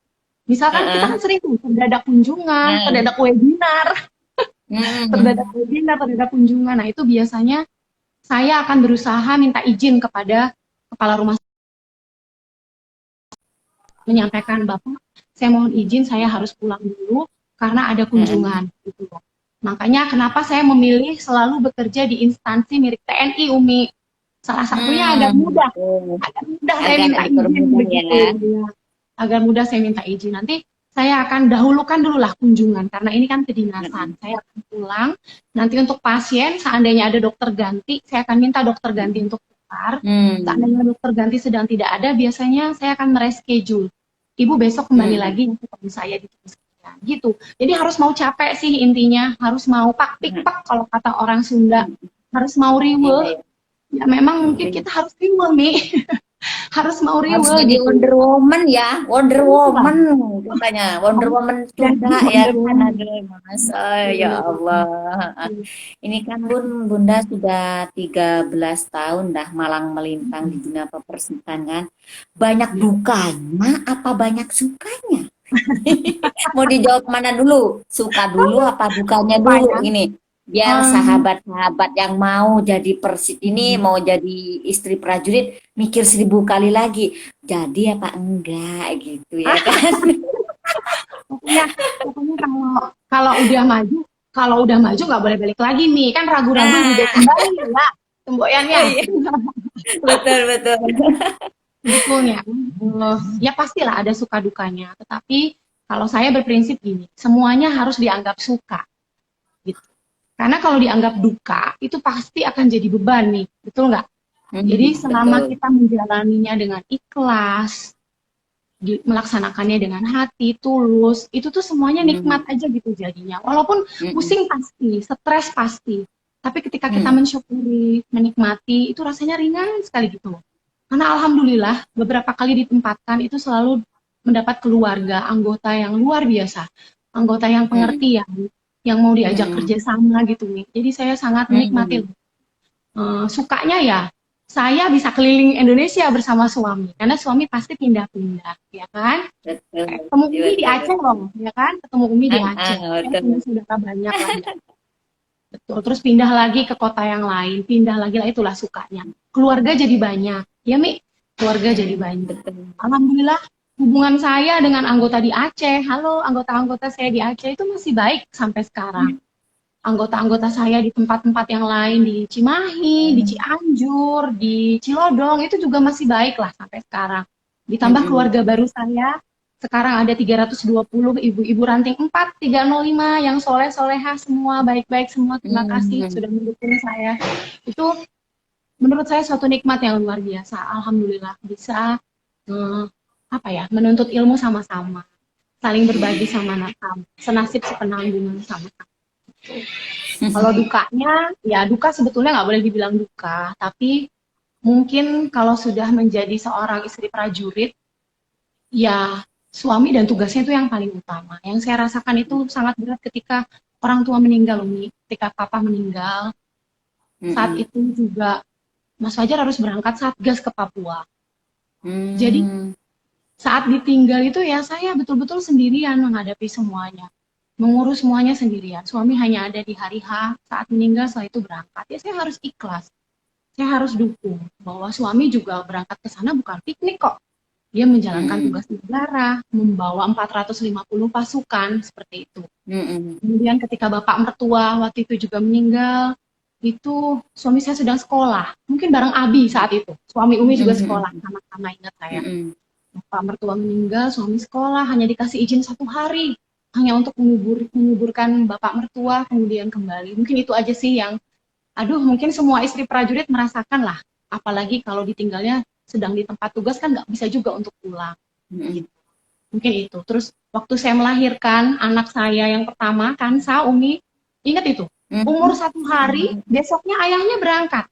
kita kan Uh-uh. sering tuh terdadak kunjungan, Nah. terdadak webinar, Mm-mm. terdadak kunjungan. Nah, itu biasanya saya akan berusaha minta izin kepada kepala rumah, menyampaikan, Bapak, saya mohon izin saya harus pulang dulu karena ada Mm-mm. kunjungan gitu. Makanya kenapa saya memilih selalu bekerja di instansi mirip TNI, Umi. Salah satunya Betul. agar mudah saya Agar minta izin dipermudah begitu. ya. Ya. Agar mudah saya minta izin. Nanti saya akan dahulukan dulu lah kunjungan, karena ini kan kedinasan. Saya akan pulang, nanti untuk pasien, seandainya ada dokter ganti, saya akan minta dokter ganti untuk tukar. Hmm. Seandainya dokter ganti sedang tidak ada, biasanya saya akan mereschedule. Ibu besok kembali Hmm. lagi ketemu saya di tempat sekian. Gitu. Jadi harus mau capek sih intinya, harus mau pak pik pak kalau kata orang Sunda, harus mau Iya, riweuh. iya. Ya memang mungkin Iya. kita harus riweuh nih, harus mau Harus riweuh jadi gitu. Wonder Woman ya, Wonder Iya, Woman katanya, Wonder harus Woman jadi Sunda ya Wonder kan, Woman. aduh masa ya Iya, Allah. Ini kan Bunda sudah 13 tahun dah malang melintang di dunia pepersitan kan. Banyak iya. dukanya apa banyak sukanya? Mau dijawab mana dulu? Suka dulu apa dukanya dulu Supaya, ini? Biar em, sahabat-sahabat yang mau jadi persit ini, mau jadi istri prajurit, mikir 1000 kali lagi. Jadi apa enggak gitu ya kan? pokoknya, pokoknya kalau udah maju, kalau udah maju nggak boleh balik lagi nih, kan ragu-ragu juga Nah, kembali ya, temboyannya. oh iya, betul betul. Sebetulnya, ya pastilah ada suka dukanya. Tetapi kalau saya berprinsip gini, semuanya harus dianggap suka, gitu. Karena kalau dianggap duka, itu pasti akan jadi beban nih, betul nggak? Jadi selama Betul. kita menjalaninya dengan ikhlas, melaksanakannya dengan hati, tulus, itu tuh semuanya nikmat Hmm, aja gitu jadinya. Walaupun hmm, pusing pasti, stres pasti, tapi ketika kita hmm, mensyukuri, menikmati, itu rasanya ringan sekali gitu. Karena alhamdulillah beberapa kali ditempatkan itu selalu mendapat keluarga, anggota yang luar biasa, anggota yang hmm, pengertian, yang mau diajak hmm, kerjasama gitu nih. Jadi saya sangat menikmati. hmm. Sukanya ya, saya bisa keliling Indonesia bersama suami, karena suami pasti pindah-pindah, ya kan? Betul, Ketemu Umi di betul, Aceh betul. loh, ya kan? Ketemu Umi di Aceh. Saya punya Betul. saudara banyak lah. Betul. Terus pindah lagi ke kota yang lain, pindah lagi lah itulah sukanya. Keluarga jadi banyak. Ya, Mi, keluarga jadi banyak. Betul. Alhamdulillah hubungan saya dengan anggota di Aceh, halo anggota-anggota saya di Aceh itu masih baik sampai sekarang. Anggota-anggota saya di tempat-tempat yang lain di Cimahi, di Hmm, Cianjur, di Cilodong itu juga masih baik lah sampai sekarang. Ditambah hmm, keluarga baru saya, sekarang ada 320 ibu-ibu ranting 4, 305 yang soleh-soleha semua, baik-baik semua. Terima kasih hmm. sudah mendukung saya. Itu menurut saya suatu nikmat yang luar biasa. Alhamdulillah bisa eh, apa ya, menuntut ilmu sama-sama, saling berbagi sama-sama, senasib sepenanggungan sama-sama. Kalau dukanya, ya duka sebetulnya nggak boleh dibilang duka, tapi mungkin kalau sudah menjadi seorang istri prajurit, ya suami dan tugasnya itu yang paling utama. Yang saya rasakan itu sangat berat ketika orang tua meninggal, Umi. Ketika papa meninggal, saat Mm-mm. itu juga Mas Fajar harus berangkat Satgas ke Papua. Jadi Hmm. saat ditinggal itu ya saya betul-betul sendirian menghadapi semuanya. Mengurus semuanya sendirian. Suami hanya ada di hari H, saat meninggal setelah itu berangkat. Ya saya harus ikhlas. Saya harus dukung bahwa suami juga berangkat ke sana bukan piknik kok. Dia menjalankan Mm-mm. tugas negara, membawa 450 pasukan seperti itu. Mm-mm. Kemudian ketika bapak mertua waktu itu juga meninggal, itu suami saya sedang sekolah, mungkin bareng Abi saat itu. Suami Umi juga sekolah, Mm-mm. sama-sama ingat saya. Mm-mm. Bapak mertua meninggal, suami sekolah, hanya dikasih izin 1 hari, hanya untuk menguburkan bapak mertua, kemudian kembali. Mungkin itu aja sih yang, aduh mungkin semua istri prajurit merasakan lah. Apalagi kalau ditinggalnya sedang di tempat tugas kan nggak bisa juga untuk pulang. Mm-mm. Gitu. Mungkin itu. Terus waktu saya melahirkan anak saya yang pertama, Kansa, Umi, ingat itu. Umur Mm-mm. 1 hari, besoknya ayahnya berangkat.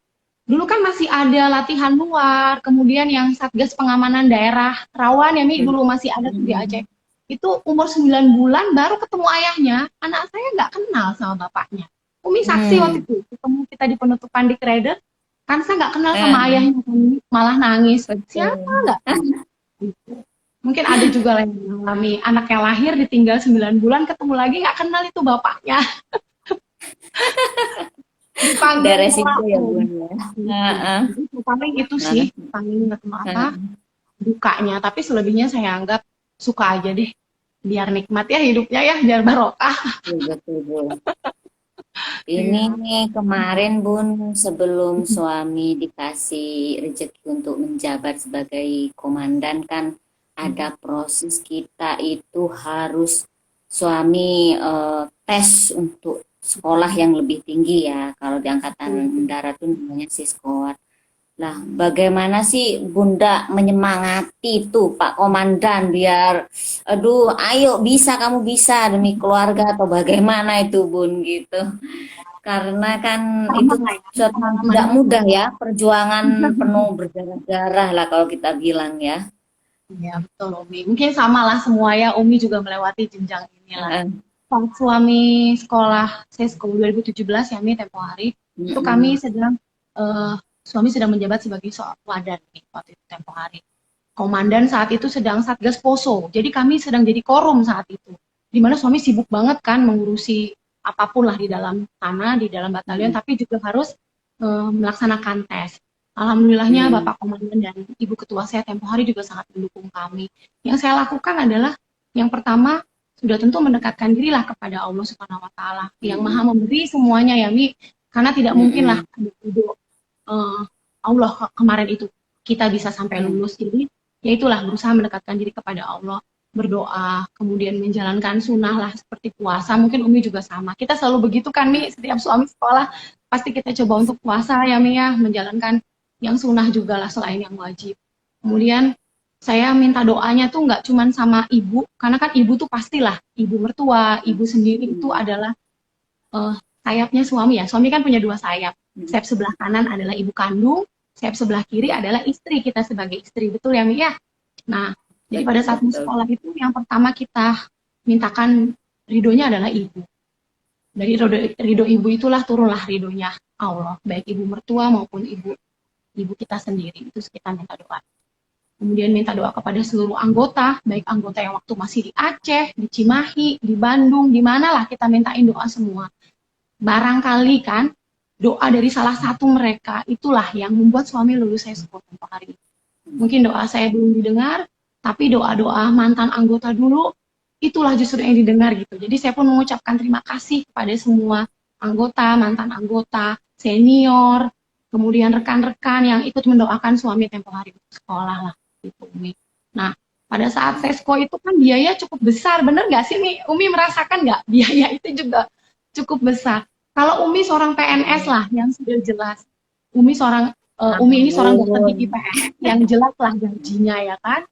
Dulu kan masih ada latihan luar, kemudian yang Satgas Pengamanan Daerah Rawan ya Mi, dulu masih ada tuh di Aceh. Mm-mm. Itu umur 9 bulan baru ketemu ayahnya, anak saya nggak kenal sama bapaknya. Umi saksi waktu Mm. itu, ketemu kita di penutupan di Kreder, kan saya nggak kenal sama Ah, ayahnya, malah nangis. Siapa betul. nggak tahu. Gitu. Mungkin ada juga yang mengalami anak yang lahir ditinggal 9 bulan, ketemu lagi nggak kenal itu bapaknya, Udah dipanggil resiko ya Om. Bun ya. Gitu. Ah, ah. Jadi paling itu sih, Nah, paling apa ah, dukanya. Tapi selebihnya saya anggap suka aja deh. Biar nikmat ya hidupnya ya, biar barokah. betul betul. Ini Iya. nih kemarin Bun, sebelum suami dikasih rezeki untuk menjabat sebagai komandan kan ada proses kita itu harus suami tes untuk sekolah yang lebih tinggi ya. Kalau di angkatan darat itu namanya siskot. Lah, bagaimana sih Bunda menyemangati tuh Pak Komandan biar, aduh, ayo bisa kamu bisa demi keluarga atau bagaimana itu Bun gitu. Karena kan itu Sama lah ya, suatu yang pengalaman. tidak mudah ya, perjuangan penuh berdarah-darah lah kalau kita bilang ya. Iya, betul Umi. Mungkin sama lah semua ya, Umi juga melewati jenjang inilah. Heeh. Saat suami sekolah, saya sekolah 2017 ya, Mi, tempo hari, itu kami Mm-mm. sedang, eh, suami sedang menjabat sebagai seorang wadan, Mi, waktu itu tempo hari. Komandan saat itu sedang Satgas Poso, jadi kami sedang jadi korum saat itu. Di mana suami sibuk banget kan mengurusi apapun lah di dalam sana, di dalam batalion, Mm-mm. tapi juga harus melaksanakan tes. Alhamdulillahnya Mm-mm. Bapak Komandan dan Ibu Ketua saya tempo hari juga sangat mendukung kami. Yang saya lakukan adalah yang pertama sudah tentu mendekatkan dirilah kepada Allah Subhanahu wa taala yang Maha Mm-mm. memberi semuanya ya Mi. Karena tidak mungkinlah Mm-mm. ada ridho Allah kemarin itu kita bisa sampai Mm-mm. lulus. Jadi ya itulah berusaha mendekatkan diri kepada Allah, berdoa, kemudian menjalankan sunnah lah seperti puasa. Mungkin Umi juga sama. Kita selalu begitu kan Mi, setiap suami sekolah pasti kita coba untuk puasa ya Mi ya, menjalankan yang sunnah juga lah selain yang wajib. Kemudian saya minta doanya tuh nggak cuman sama ibu, karena kan ibu tuh pastilah ibu mertua, ibu sendiri itu Mm-mm. adalah eh, sayapnya suami ya. Suami kan punya dua sayap. Mm-mm. Sayap sebelah kanan adalah ibu kandung, sayap sebelah kiri adalah istri kita sebagai istri. Betul ya, Mi ya? Nah, jadi pada Betul, saat di betul. sekolah itu yang pertama kita mintakan ridhonya adalah ibu. Dari ridho ibu itulah turunlah ridhonya Allah, baik ibu mertua maupun ibu ibu kita sendiri. Itu kita minta doa. Kemudian minta doa kepada seluruh anggota, baik anggota yang waktu masih di Aceh, di Cimahi, di Bandung, di manalah kita mintain doa semua. Barangkali kan doa dari salah satu mereka itulah yang membuat suami lulus saya sekolah tempo hari. Mungkin doa saya belum didengar, tapi doa-doa mantan anggota dulu itulah justru yang didengar gitu. Jadi saya pun mengucapkan terima kasih kepada semua anggota, mantan anggota, senior, kemudian rekan-rekan yang ikut mendoakan suami tempo hari sekolah lah gitu Umi. Nah, pada saat sesko itu kan biaya cukup besar, bener nggak sih Umi? Umi merasakan nggak biaya itu juga cukup besar? Kalau Umi seorang PNS lah yang sudah jelas, Umi seorang Umi ini seorang dokter Ampun. gigi PNS yang jelas lah gajinya ya kan,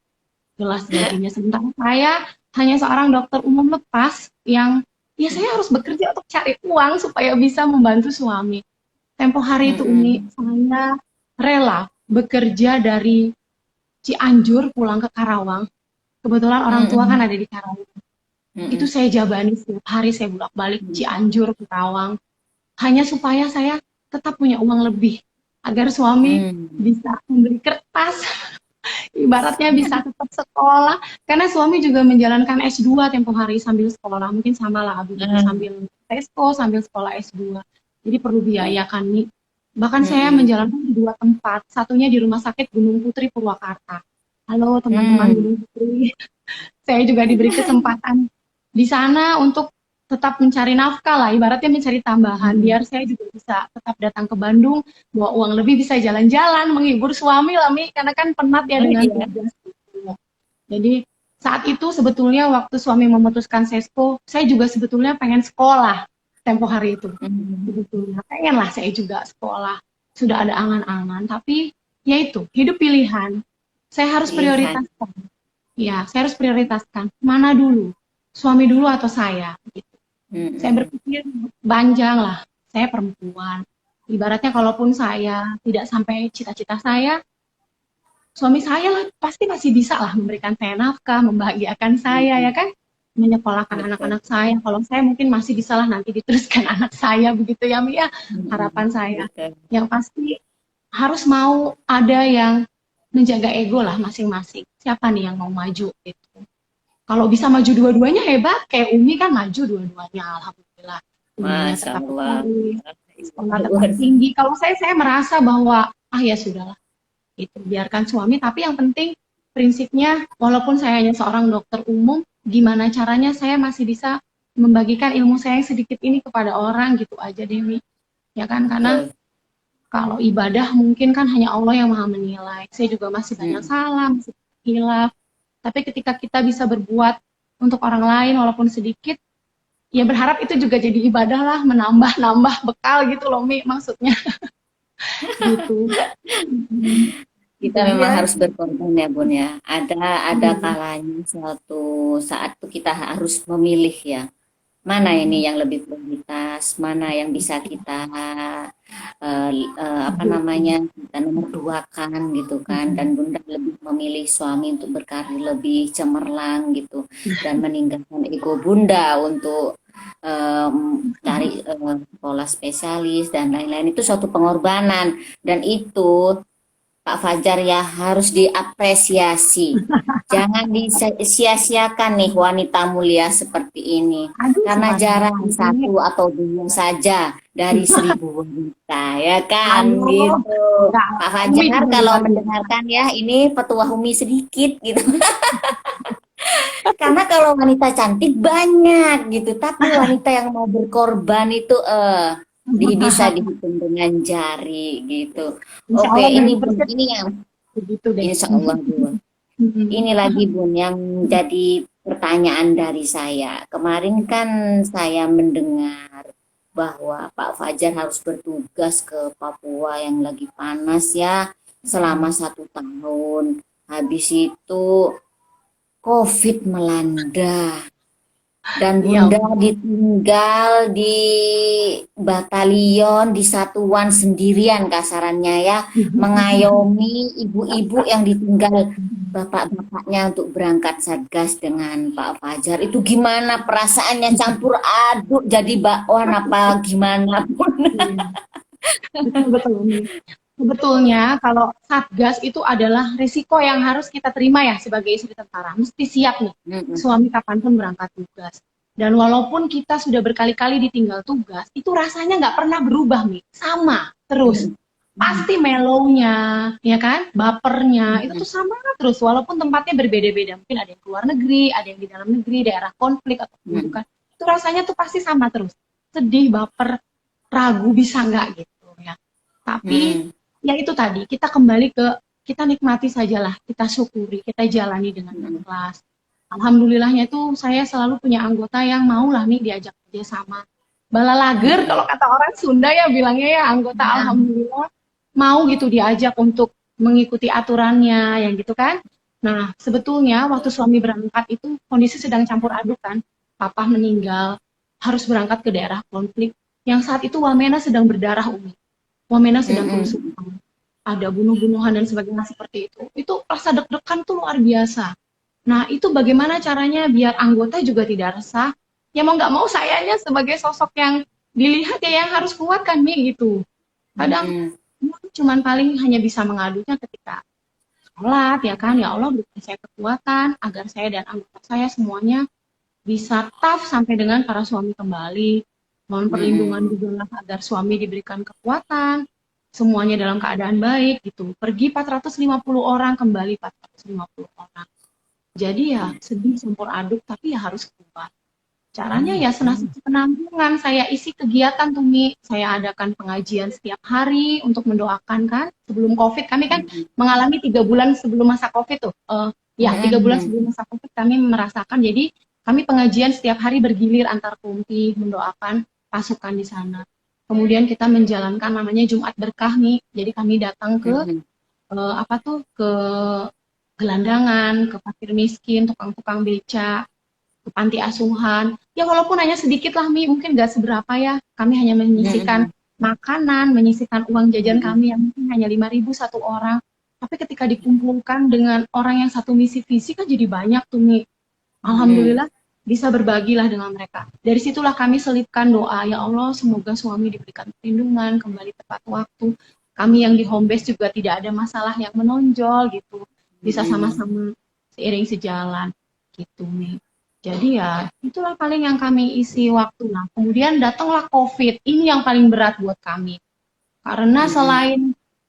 jelas gajinya. Sementara saya hanya seorang dokter umum lepas yang ya saya harus bekerja untuk cari uang supaya bisa membantu suami. Tempo hari itu Umi Mm-mm. saya rela bekerja dari Cianjur pulang ke Karawang. Kebetulan orang tua kan Mm-mm. ada di Karawang. Itu Mm-mm. saya jabani setiap hari saya bolak-balik Cianjur ke Karawang hanya supaya saya tetap punya uang lebih agar suami Mm-mm. bisa membeli kertas, ibaratnya bisa tetap sekolah. Karena suami juga menjalankan S2 tempo hari sambil sekolah, mungkin sama lah begitu Mm-mm. sambil tesko sambil sekolah S2. Jadi perlu biaya kan nih. Bahkan saya Mm-mm. menjalankan di dua tempat, satunya di Rumah Sakit Gunung Putri Purwakarta. Halo teman-teman Mm. Gunung Putri, saya juga diberi kesempatan di sana untuk tetap mencari nafkah lah, ibaratnya mencari tambahan, Mm-mm. biar saya juga bisa tetap datang ke Bandung, bawa uang lebih bisa jalan-jalan, menghibur suami lah Mi, karena kan penat ya Oh dengan iya. tugas itu. Jadi saat itu sebetulnya waktu suami memutuskan sesko, saya juga sebetulnya pengen sekolah tempo hari itu. Mm. Sebetulnya pengen lah saya juga sekolah, sudah ada angan-angan, tapi ya itu, hidup pilihan. Saya harus Pilihan. prioritaskan. Ya, saya harus prioritaskan mana dulu, suami dulu atau saya. Gitu. Saya Mm-mm. berpikir panjang lah, saya perempuan. Ibaratnya kalaupun saya tidak sampai cita-cita saya, suami saya lah pasti masih bisa lah memberikan saya nafkah, membahagiakan saya ya Mm-mm. kan, menyekolahkan Betul. anak-anak saya. Kalau saya mungkin masih bisa lah nanti diteruskan anak saya begitu ya Mi ya, harapan Mm-mm. saya. Betul. Yang pasti harus mau ada yang menjaga ego lah masing-masing. Siapa nih yang mau maju gitu. Kalau bisa maju dua-duanya hebat, kayak Umi kan maju dua-duanya, alhamdulillah. Umumnya Masya tetap Allah. berkarir, sekolah tetap Luar. tinggi. Kalau saya merasa bahwa ah ya sudahlah, itu biarkan suami. Tapi yang penting prinsipnya, walaupun saya hanya seorang dokter umum, gimana caranya saya masih bisa membagikan ilmu saya yang sedikit ini kepada orang gitu aja deh, Mi. Ya kan, karena Betul. kalau ibadah mungkin kan hanya Allah yang maha menilai. Saya juga masih banyak Mm. salah, masih hilaf. Tapi ketika kita bisa berbuat untuk orang lain walaupun sedikit, ya berharap itu juga jadi ibadah lah, menambah-nambah bekal gitu loh, Mi, maksudnya gitu. Mm. Kita Jadi memang ya, harus berkorban ya Bun ya. Ada iya. kalanya suatu saat tuh kita harus memilih ya. Mana ini Mm. yang lebih prioritas, mana yang bisa kita apa namanya Perjuangan. kita nomor duakan gitu kan. Dan Mm. Bunda lebih memilih suami untuk berkarir lebih cemerlang gitu dan meninggalkan ego Bunda untuk em, cari sekolah spesialis dan lain-lain itu suatu pengorbanan dan itu Pak Fajar ya harus diapresiasi. Jangan disia-siakan nih wanita mulia seperti ini. Aduh, Karena jarang subhanallah. satu atau dua saja dari 1.000 wanita, ya kan Aduh, gitu. enggak. Pak Umi Fajar juga kalau luar biasa. mendengarkan ya ini petua Umi sedikit gitu. Karena kalau wanita cantik banyak gitu, tapi wanita yang mau berkorban itu bisa dihitung dengan jari gitu. Insya Oke, Allah ini Bun, 1000% ini yang begitu deh. Insya Allah Bun. Ini lagi Bun yang jadi pertanyaan dari saya. Kemarin kan saya mendengar bahwa Pak Fajar harus bertugas ke Papua yang lagi panas ya selama 1 tahun. Habis itu COVID melanda dan Ya Bunda Allah. ditinggal di batalion, di satuan sendirian kasarannya ya, mengayomi ibu-ibu yang ditinggal bapak-bapaknya untuk berangkat Satgas dengan Pak Fajar. Itu gimana perasaannya campur aduk jadi bakwan apa gimana pun. Betul, betul, Umi. Sebetulnya kalau Satgas itu adalah risiko yang harus kita terima ya sebagai istri tentara. Mesti siap nih, Mm-mm. suami kapanpun berangkat tugas. Dan walaupun kita sudah berkali-kali ditinggal tugas, itu rasanya nggak pernah berubah, Mi. Sama, terus. Mm-mm. Pasti mellownya, ya kan? Bapernya, itu tuh Mm-mm. sama terus. Walaupun tempatnya berbeda-beda. Mungkin ada yang keluar negeri, ada yang di dalam negeri, daerah konflik atau Mm-mm. bukan. Itu rasanya tuh pasti sama terus. Sedih, baper, ragu bisa nggak gitu ya. Tapi Mm-mm. ya itu tadi, kita kembali ke kita nikmati sajalah, kita syukuri, kita jalani dengan Mm-mm. ikhlas. Alhamdulillahnya itu saya selalu punya anggota yang mau lah nih diajak kerja sama. Balalager Mm-mm. kalau kata orang Sunda ya bilangnya ya anggota Nah, alhamdulillah mau gitu diajak untuk mengikuti aturannya yang gitu kan. Nah, sebetulnya waktu suami berangkat itu kondisi sedang campur aduk kan. Papa meninggal, harus berangkat ke daerah konflik. Yang saat itu Wamena sedang berdarah Umi. Wamena sedang mm-mm. kerusuhan, ada bunuh-bunuhan dan sebagainya seperti itu. Itu rasa deg-degan tuh luar biasa. Nah, itu bagaimana caranya biar anggota juga tidak resah? Ya mau nggak mau sayanya sebagai sosok yang dilihat ya yang harus kuat kan nih gitu. Kadang Mm-mm. cuman paling hanya bisa mengadunya ketika sholat ya kan. Ya Allah berikan saya kekuatan agar saya dan anggota saya semuanya bisa tough sampai dengan para suami kembali. Mohon perlindungan Mm-mm. juga lah agar suami diberikan kekuatan, semuanya dalam keadaan baik gitu. Pergi 450 orang, kembali 450 orang. Jadi ya sedih campur aduk, tapi ya harus kuat. Caranya ya senasib penampungan. Saya isi kegiatan tuh Mi. Saya adakan pengajian setiap hari untuk mendoakan kan. Sebelum COVID kami kan Mm-mm. mengalami 3 bulan sebelum masa COVID tuh. Ya 3 bulan Mm-mm. sebelum masa COVID kami merasakan. Jadi kami pengajian setiap hari bergilir antar kompi mendoakan pasukan di sana. Kemudian kita menjalankan namanya Jumat Berkah nih. Jadi kami datang ke Mm-mm. apa tuh ke gelandangan, ke fakir miskin, tukang-tukang beca, ke panti asuhan. Ya walaupun hanya sedikit lah Mi, mungkin nggak seberapa ya. Kami hanya menyisihkan Mm-mm. makanan, menyisihkan uang jajan Mm-mm. kami yang mungkin hanya 5.000 satu orang. Tapi ketika dikumpulkan dengan orang yang satu misi visi kan jadi banyak tuh Mi. Mm-mm. Alhamdulillah bisa berbagilah dengan mereka. Dari situlah kami selipkan doa, ya Allah semoga suami diberikan perlindungan, kembali tepat waktu. Kami yang di home base juga tidak ada masalah yang menonjol gitu. Bisa Mm-mm. sama-sama seiring sejalan gitu nih. Jadi ya itulah paling yang kami isi waktu. Nah kemudian datanglah COVID. Ini yang paling berat buat kami. Karena Mm-mm. selain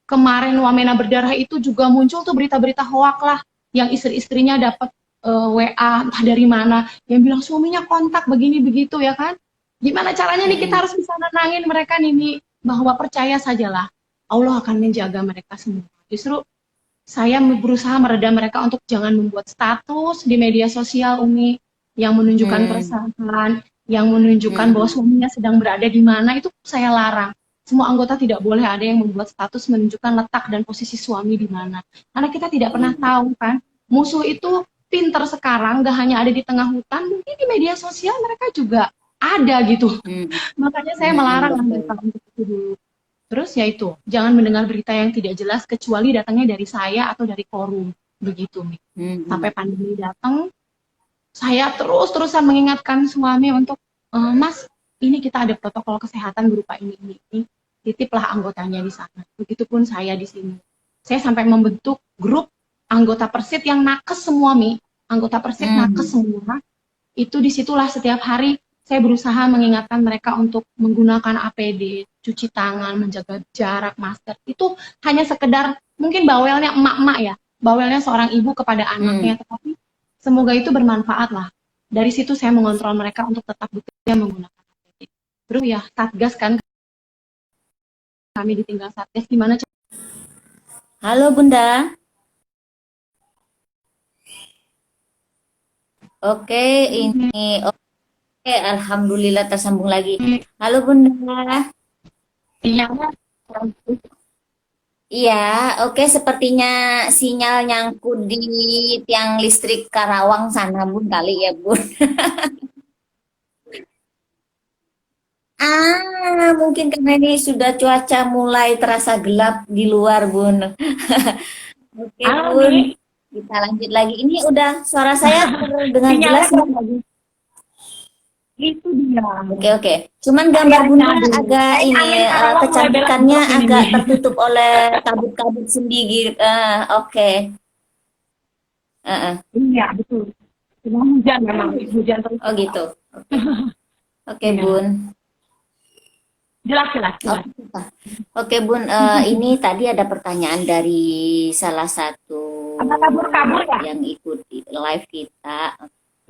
kemarin Wamena berdarah itu juga muncul tuh berita-berita hoak lah yang istri-istrinya dapat WA entah dari mana yang bilang suaminya kontak begini begitu ya kan. Gimana caranya nih kita Mm-mm. harus bisa nenangin mereka nih Mi, bahwa percaya sajalah Allah akan menjaga mereka semua. Justru saya berusaha meredam mereka untuk jangan membuat status di media sosial, Umi, yang menunjukkan Mm-mm. keresahan, yang menunjukkan bahwa Mm-mm. suaminya sedang berada di mana, itu saya larang. Semua anggota tidak boleh ada yang membuat status menunjukkan letak dan posisi suami di mana. Karena kita tidak pernah Iya. tahu kan, musuh itu pinter sekarang, gak hanya ada di tengah hutan, mungkin di media sosial mereka juga ada gitu. Mm-mm. Makanya saya Mm-mm. melarang Betul. anggota untuk itu dulu. Terus ya itu, jangan mendengar berita yang tidak jelas kecuali datangnya dari saya atau dari forum. Begitu, Mi. Sampai Mm-mm. pandemi datang, saya terus-terusan mengingatkan suami untuk, Mas, ini kita ada protokol kesehatan berupa ini. Titiplah anggotanya di sana. Begitupun saya di sini. Saya sampai membentuk grup anggota Persit yang nakes semua, Mi. Anggota Persit nakes Mm. semua, itu disitulah setiap hari saya berusaha mengingatkan mereka untuk menggunakan APD, cuci tangan, menjaga jarak, masker. Itu hanya sekedar mungkin bawelnya emak-emak ya, bawelnya seorang ibu kepada Mm. anaknya, tetapi semoga itu bermanfaat lah. Dari situ saya mengontrol mereka untuk tetap bekerja menggunakan APD. Terus ya Satgas kan, kami ditinggal Satgas gimana. Halo Bunda. Oke, ini oke, Alhamdulillah tersambung lagi. Halo Bunda. Iya, Iya, oke, sepertinya sinyal nyangkut di tiang listrik Karawang sana Bun kali ya Bun. Mungkin karena ini sudah cuaca mulai terasa gelap di luar Bun. Oke Bun, Ami, kita lanjut lagi. Ini udah suara saya terdengar sinyalnya jelas nih. kurang bagus. Itu dia. Oke, oke. Cuman gambar Kayaknya Bunda aduh, agak kayaknya ini angin Karawang mulai belok kecantikannya belok ini agak nih. tertutup oleh kabut-kabut sendi gitu. Oke. Eh. Iya, betul. Cuma hujan memang, hujan terus Oh kita. gitu. Oke. Oke Iya, Bun. jelas, jelas, jelas. Oke, Oke Bun, ini tadi ada pertanyaan dari salah satu Ada kabur-kabur ya? yang ikut live kita.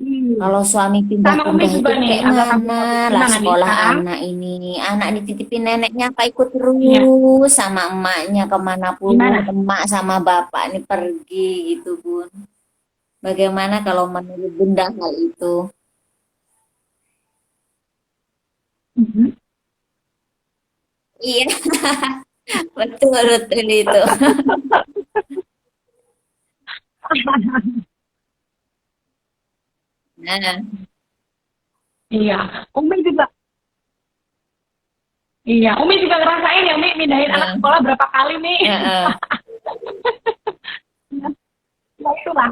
Hmm. Kalau suami Sama Umi pindah-pindah juga itu nih, kayak agak mana kabur-kabur. lah Gimana nih sekolah sekarang? anak ini? Anak dititipin neneknya apa ikut Iya, terus sama emaknya kemanapun gimana? emak sama bapak ini pergi gitu Bun. Bagaimana kalau menurut Bunda hal itu? Mhm. Iya, betul betul itu. Nah, Iya, Umi juga. Iya, Umi juga ngerasain ya, Mi, mindahin anak nah, sekolah berapa kali, Mi. nah, Ya itulah.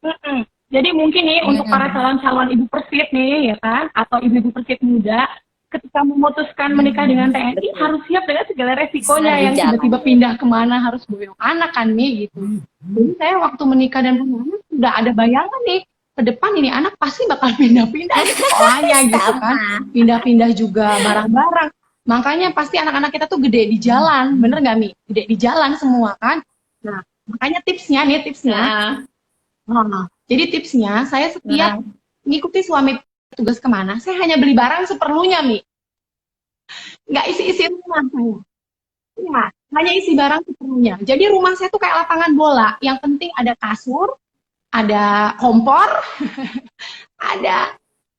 Mm-mm. Jadi mungkin nih untuk para mm, calon-calon ibu persit nih ya kan, atau ibu-ibu persit muda, ketika memutuskan menikah dengan TNI betul. harus siap dengan segala resikonya Saat di yang jalan tiba-tiba ya. pindah kemana harus boyong anak kan nih gitu. Jadi saya waktu menikah dan punya anak udah ada bayangan nih ke depan ini anak pasti bakal pindah-pindah nih sekolahnya gitu kan, Sama. pindah-pindah juga barang-barang. Makanya pasti anak-anak kita tuh gede di jalan, bener nggak Mi? Gede di jalan semua kan. Nah, makanya tipsnya. Nah, Nah, jadi tipsnya, saya setiap nah, ngikuti suami tugas kemana, saya hanya beli barang seperlunya, Mi. Nggak isi-isi rumah saya. Ya, hanya isi barang seperlunya. Jadi rumah saya tuh kayak lapangan bola. Yang penting ada kasur, ada kompor, ada,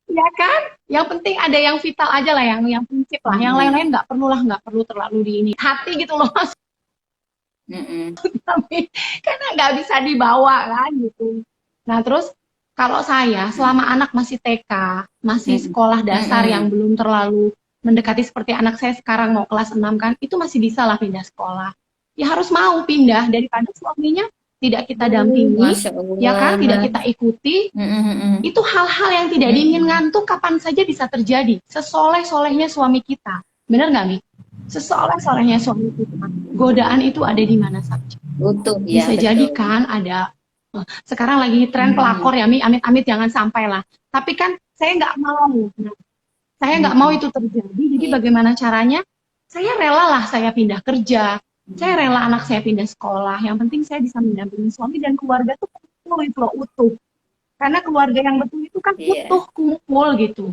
ya kan? Yang penting ada yang vital aja lah, yang prinsip lah. Yang mm, lain-lain nggak perlu terlalu di ini. Hati gitu loh, Mas. mm, Tapi karena nggak bisa dibawa kan gitu. Nah terus kalau saya selama anak masih TK, masih mm, sekolah dasar yang mm, belum terlalu mendekati seperti anak saya sekarang mau kelas 6 kan, itu masih bisa lah pindah sekolah. Ya harus mau pindah daripada suaminya tidak kita dampingi, Masya ya kan, tidak Allah. kita ikuti, Mm, mm, itu hal-hal yang tidak mm. diinginkan tuh kapan saja bisa terjadi. Sesoleh-solehnya suami kita. Benar nggak, Mi? Sesoleh-solehnya suami kita. Godaan itu ada di mana saja. Utuh ya, Bisa jadi betul. kan ada, sekarang lagi tren Mm, pelakor ya Mi, amit-amit jangan sampai lah. Tapi kan saya nggak mau. Nah, saya nggak mau mm, itu terjadi. Jadi iya. bagaimana caranya? Saya rela lah saya pindah kerja. Saya rela anak saya pindah sekolah. Yang penting saya bisa mendampingi suami dan keluarga tuh betul itu loh, utuh. Karena keluarga yang betul itu kan Iya. utuh, kumpul gitu.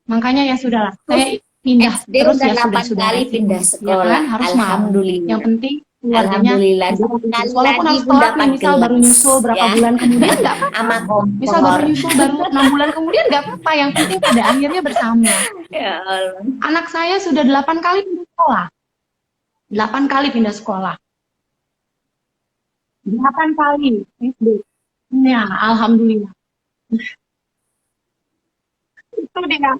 Makanya ya sudahlah, saya pindah SD terus udah ya 8 sudah kali resiko, pindah ya kan sekolah. harus mau. Yang Alhamdulillah. penting keluarganya Alhamdulillah. bisa 2 urus. kali Walaupun lagi harus pun telat nih, dapat misal baru gelas nyusul berapa ya. bulan kemudian nggak apa-apa. Sama Misal baru kompor. nyusul baru 6 bulan kemudian nggak apa-apa. Yang penting pada akhirnya bersama. Ya Allah. Anak saya sudah 8 kali pindah sekolah. 8 kali pindah sekolah. 8 kali SD. Ya, alhamdulillah. Itu dia.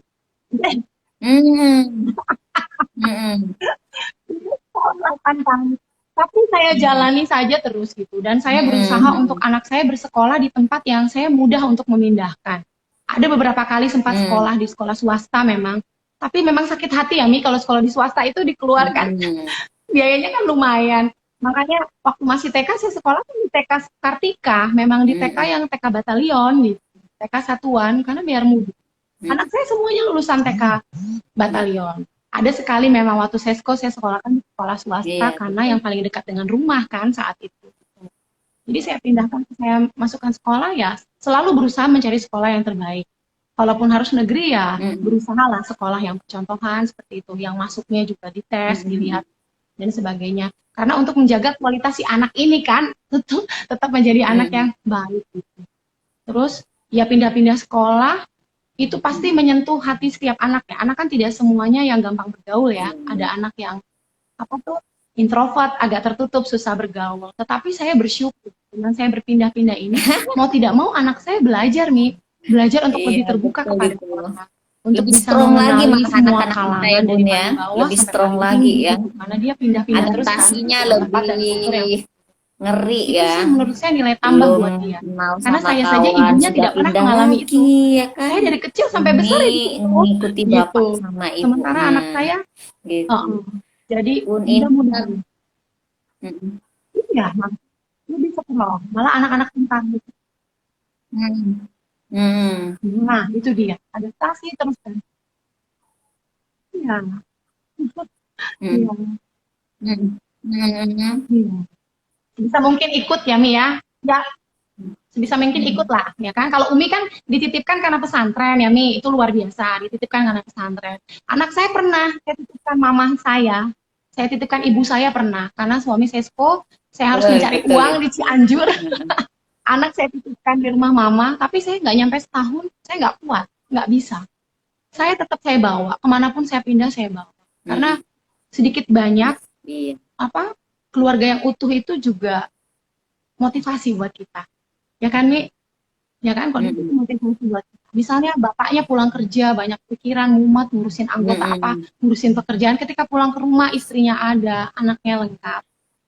Hmm. Hmm. 8 kali. Tapi saya jalani saja terus gitu. Dan saya berusaha untuk Hmm. anak saya bersekolah di tempat yang saya mudah untuk memindahkan. Ada beberapa kali sempat Hmm. sekolah di sekolah swasta memang. Tapi memang sakit hati ya Mi, kalau sekolah di swasta itu dikeluarkan Hmm. biayanya kan lumayan. Makanya waktu masih TK saya sekolah kan di TK Kartika, memang di TK Hmm. yang TK Batalion gitu. TK Satuan karena biar mudah. Hmm. Anak saya semuanya lulusan TK Batalion. Ada sekali memang waktu sesko saya sekolahkan di sekolah swasta Iya, karena betul. yang paling dekat dengan rumah kan saat itu. Jadi saya pindahkan, saya masukkan sekolah ya selalu berusaha mencari sekolah yang terbaik. Kalaupun harus negeri ya Hmm. berusaha lah sekolah yang contohan seperti itu, yang masuknya juga dites, Hmm. dilihat dan sebagainya. Karena untuk menjaga kualitas si anak ini kan tetap menjadi anak Hmm. yang baik gitu. Terus ya pindah-pindah sekolah itu pasti menyentuh hati setiap anak ya. Anak kan tidak semuanya yang gampang bergaul ya. Hmm. Ada anak yang apa tuh introvert, agak tertutup, susah bergaul. Tetapi saya bersyukur dengan saya berpindah-pindah ini, mau tidak mau anak saya belajar nih, belajar untuk Iya, lebih terbuka betul kepada itu. orang, untuk Lebih bisa strong lagi mengenali malah semua anak-anak kita ya kalangan Bun dari ya. paling bawah Lebih sampai strong paling lagi tinggi ya. gitu. Karena dia pindah-pindah terus kan Adaptasinya ke tempat dan kultur yang lebih ngeri itu ya. sih menurut saya nilai tambah Belum buat dia. kenal Karena sama saya saja kawan ibunya sudah tidak pernah pindah mengalami lagi itu. ya kan. Saya dari kecil sampai Demi besar itu mengikuti bapak gitu. sama Sementara ibunya anak saya, gitu. jadi Bun ini kan. mudah-mudahan Mm, iya, lebih sekolah. Malah anak-anak pintar gitu. mm, mm, Nah, itu dia. Adaptasi terus kan. Iya, mm, iya, mm, mm, iya. Sebisa mungkin ikut ya, Mi ya. Ya, sebisa mungkin ikut mm. lah, ya kan. Kalau Umi kan dititipkan karena pesantren ya, Mi. Itu luar biasa, dititipkan karena pesantren. Anak saya pernah, saya titipkan mama saya titipkan ibu saya pernah. Karena suami sesko, saya harus mencari Betul uang di itu. Cianjur. Mm, Anak saya titipkan di rumah mama, tapi saya nggak nyampe setahun, saya nggak kuat, nggak bisa. Saya tetap saya bawa, kemanapun saya pindah saya bawa. Karena mm. sedikit banyak Iya. apa keluarga yang utuh itu juga motivasi buat kita. Ya kan, Mi? Ya kan, kalau itu Mm, motivasi buat kita. Misalnya bapaknya pulang kerja, banyak pikiran, mumet, ngurusin anggota apa, mm. ngurusin pekerjaan. Ketika pulang ke rumah, istrinya ada, anaknya lengkap.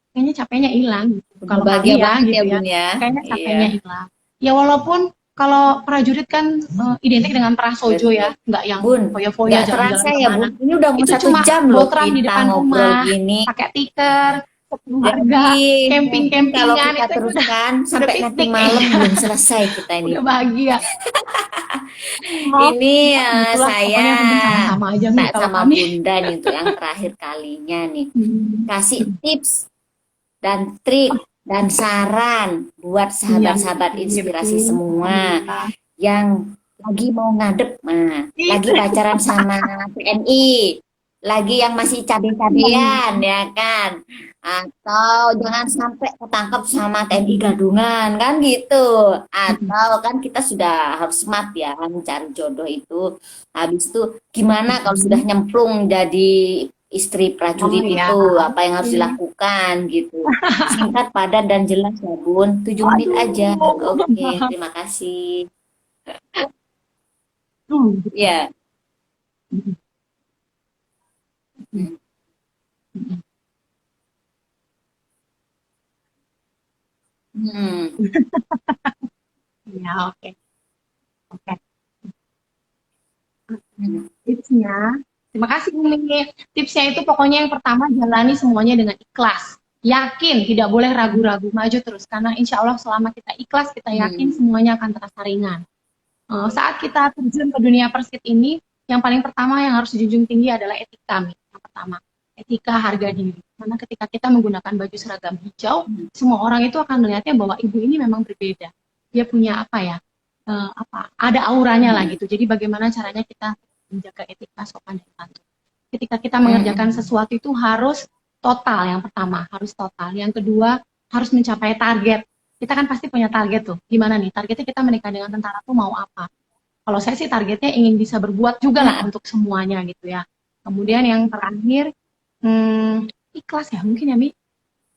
Kayaknya capeknya hilang gitu. Udah Kalau bahagia kami ya banget ya gitu ya, Bun ya. kayaknya Iya, capeknya hilang. Ya walaupun kalau prajurit kan identik dengan prasojo betul. ya, nggak yang Bun, foya-foya nggak terasa jalan-jalan ya kemana. Bun. Ini udah mau Itu satu cuma jam loh botram di kita depan ngobrol rumah, gini. pakai tikar, Jadi keluarga, mungkin kalau camping-campingan kita itu teruskan udah sampai nanti piknik malam belum selesai kita ini. udah bahagia. Oh, Ini ya, itulah saya pokoknya penting sama-sama aja minta nih kalau sama kami. Bunda nih untuk yang terakhir kalinya nih. Hmm. Kasih tips dan trik dan saran buat Iya, sahabat-sahabat iya inspirasi betul. semua Alhamdulillah. yang lagi mau ngadep, lagi Iya. pacaran sama TNI, lagi yang masih cabai-cabean ya kan, atau jangan sampai ketangkap sama TNI gadungan kan gitu, atau kan kita sudah harus smart ya mencari jodoh itu, habis itu gimana kalau sudah nyemplung jadi istri Oh prajurit ya. itu apa yang harus dilakukan gitu, singkat padat dan jelas ya Bun, 7 menit aja. Aduh. Oke, terima kasih Hmm. ya. Hmm. Ya, oke. Oke. Hmm. Tipsnya, terima kasih Umi. Tipsnya itu pokoknya yang pertama jalani semuanya dengan ikhlas. Yakin, tidak boleh ragu-ragu, maju terus. Karena insya Allah selama kita ikhlas, kita yakin Hmm. semuanya akan terasa ringan. Saat kita terjun ke dunia persib ini, yang paling pertama yang harus dijunjung tinggi adalah etika, Mi. Yang pertama, etika harga diri. Karena ketika kita menggunakan baju seragam hijau, Hmm. semua orang itu akan melihatnya bahwa ibu ini memang berbeda. dia punya apa ya, ada auranya lah gitu. Jadi bagaimana caranya kita menjaga etika, sopan dan santun. Ketika kita mengerjakan sesuatu itu harus total, yang pertama harus total, yang kedua harus mencapai target. Kita kan pasti punya target tuh. Gimana nih? Targetnya kita menikah dengan tentara tuh mau apa? Kalau saya sih targetnya ingin bisa berbuat juga lah untuk semuanya gitu ya. Kemudian yang terakhir, ikhlas ya mungkin ya Mi,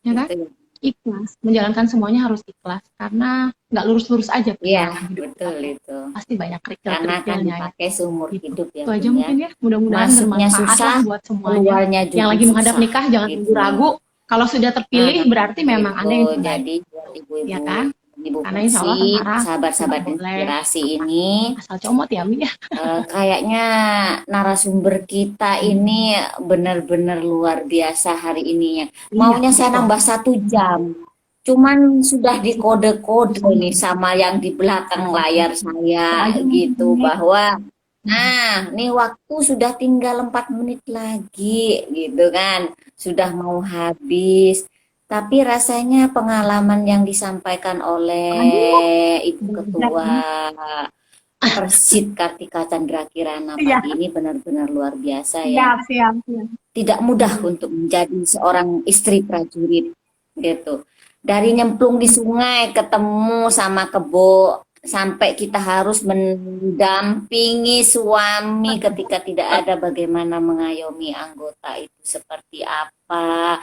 ya kan? Gitu. Ikhlas, menjalankan semuanya harus ikhlas karena nggak lurus-lurus aja Iya, perjalanan hidup kita betul tuh. itu. Pasti banyak Karena akan kerikil-kerikilnya ya. dipakai seumur Gitu. hidup ya Itu aja Bun ya. mungkin ya. Mudah-mudahan Masuknya bermanfaat lah susah, buat semuanya. keluarnya Yang juga lagi menghadap susah nikah jangan gitu. ragu-ragu. Kalau sudah Nah, terpilih berarti memang itu Anda yang terbaik, jadi buat ya ibu-ibu, kan? ibu Karena insya Allah Persib, tentara nggak sahabat-sahabat boleh inspirasi apa ini, asal comot ya Mi ya. kayaknya narasumber kita ini benar-benar luar biasa hari ini ya. Iya, Maunya saya betul. nambah 1 jam, cuman sudah dikode-kode nih sama yang di belakang layar saya Aja gitu menit. bahwa nah, nih waktu sudah tinggal 4 menit lagi gitu kan. Sudah mau habis. Tapi rasanya pengalaman yang disampaikan Aduh, oleh Ibu berat Ketua ini. Persid Kartika Chandra Kirana Iya, pagi ini benar-benar luar biasa ya. siap, siap, siap. Tidak mudah untuk menjadi seorang istri prajurit gitu. Dari nyemplung di sungai ketemu sama kebo sampai kita harus mendampingi suami ketika tidak ada, bagaimana mengayomi anggota itu seperti apa.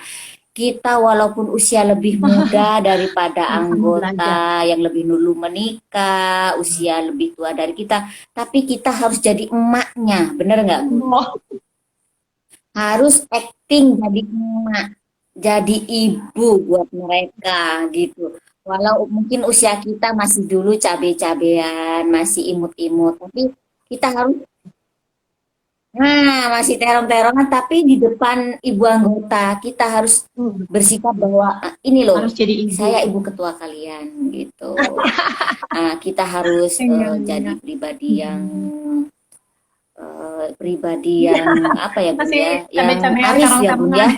Kita walaupun usia lebih muda daripada Sama-sama belajar. anggota yang lebih dulu menikah, usia lebih tua dari kita, tapi kita harus jadi emaknya, bener nggak Bu? Oh, Harus acting jadi emak, jadi ibu buat mereka gitu. Walau mungkin usia kita masih dulu cabe-cabean, masih imut-imut, tapi kita harus, nah, masih terong-terongan, tapi di depan ibu anggota kita harus bersikap bahwa "Ah, ini loh, harus jadi ibu. saya ibu ketua kalian gitu." Nah, kita harus Iya, jadi iya. pribadi Iya, yang apa ya Bun masih ya, yang cabe-cabean, arif ya Bun terang-terangan. ya.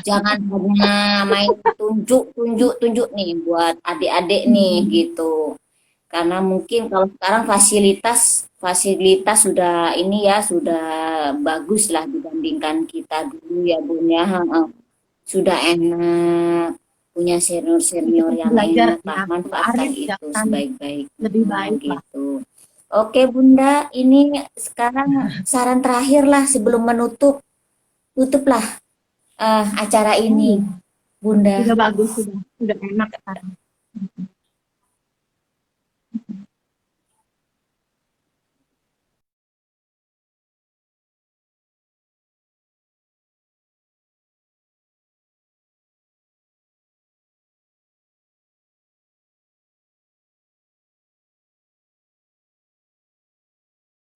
Jangan hanya main tunjuk tunjuk tunjuk nih buat adik-adik nih gitu. Karena mungkin kalau sekarang fasilitas fasilitas sudah ini ya, sudah bagus lah dibandingkan kita dulu ya Bun ya. Heeh. Sudah enak, punya senior-senior Kita yang belajar enak lah, ya, manfaatkan Arif ya itu kan sebaik-baiknya lebih baik lah. gitu. Oke Bunda, ini sekarang saran terakhir lah sebelum menutup, tutuplah acara ini Hmm, Bunda. sudah bagus, sudah enak sekarang.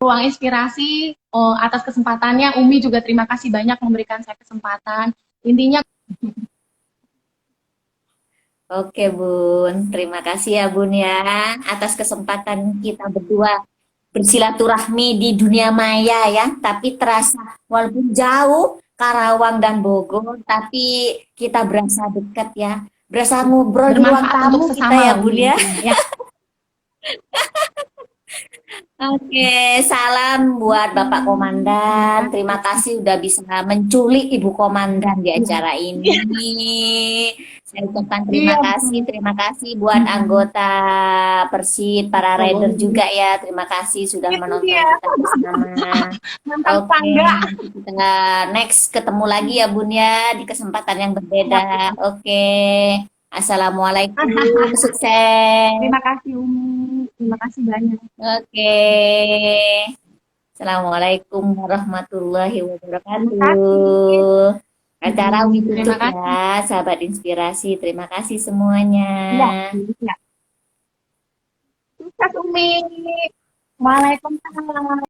Ruang inspirasi, atas kesempatannya. Umi juga terima kasih banyak memberikan saya kesempatan. Intinya Oke Bun, terima kasih ya Bun ya atas kesempatan kita berdua bersilaturahmi di dunia maya ya, tapi terasa walaupun jauh Karawang dan Bogor, tapi kita berasa dekat ya, berasa ngobrol di ruang bermanfaat untuk tamu kita sesama ya lah Bun Umi ya. intinya ya. Oke, salam buat Bapak Terima Komandan. kasih. Terima kasih udah bisa menculik Ibu Komandan di Iya, acara ini. Saya ucapkan iya terima kasih buat anggota Persib, para rider betul. juga ya. Terima kasih sudah Itu menonton dia, kita bersama. mantan Oke, tetangga. nanti kita next ketemu lagi ya Bun ya di kesempatan yang berbeda. Siap, siap. Oke, Assalamualaikum, sukses. Terima kasih Umi, terima kasih banyak. Oke. Assalamualaikum warahmatullahi Terima kasih. wabarakatuh. Acara Terima ditutup kasih. ya, sahabat inspirasi. Terima kasih semuanya. Iya, iya. Sukses Umi. Waalaikumsalam.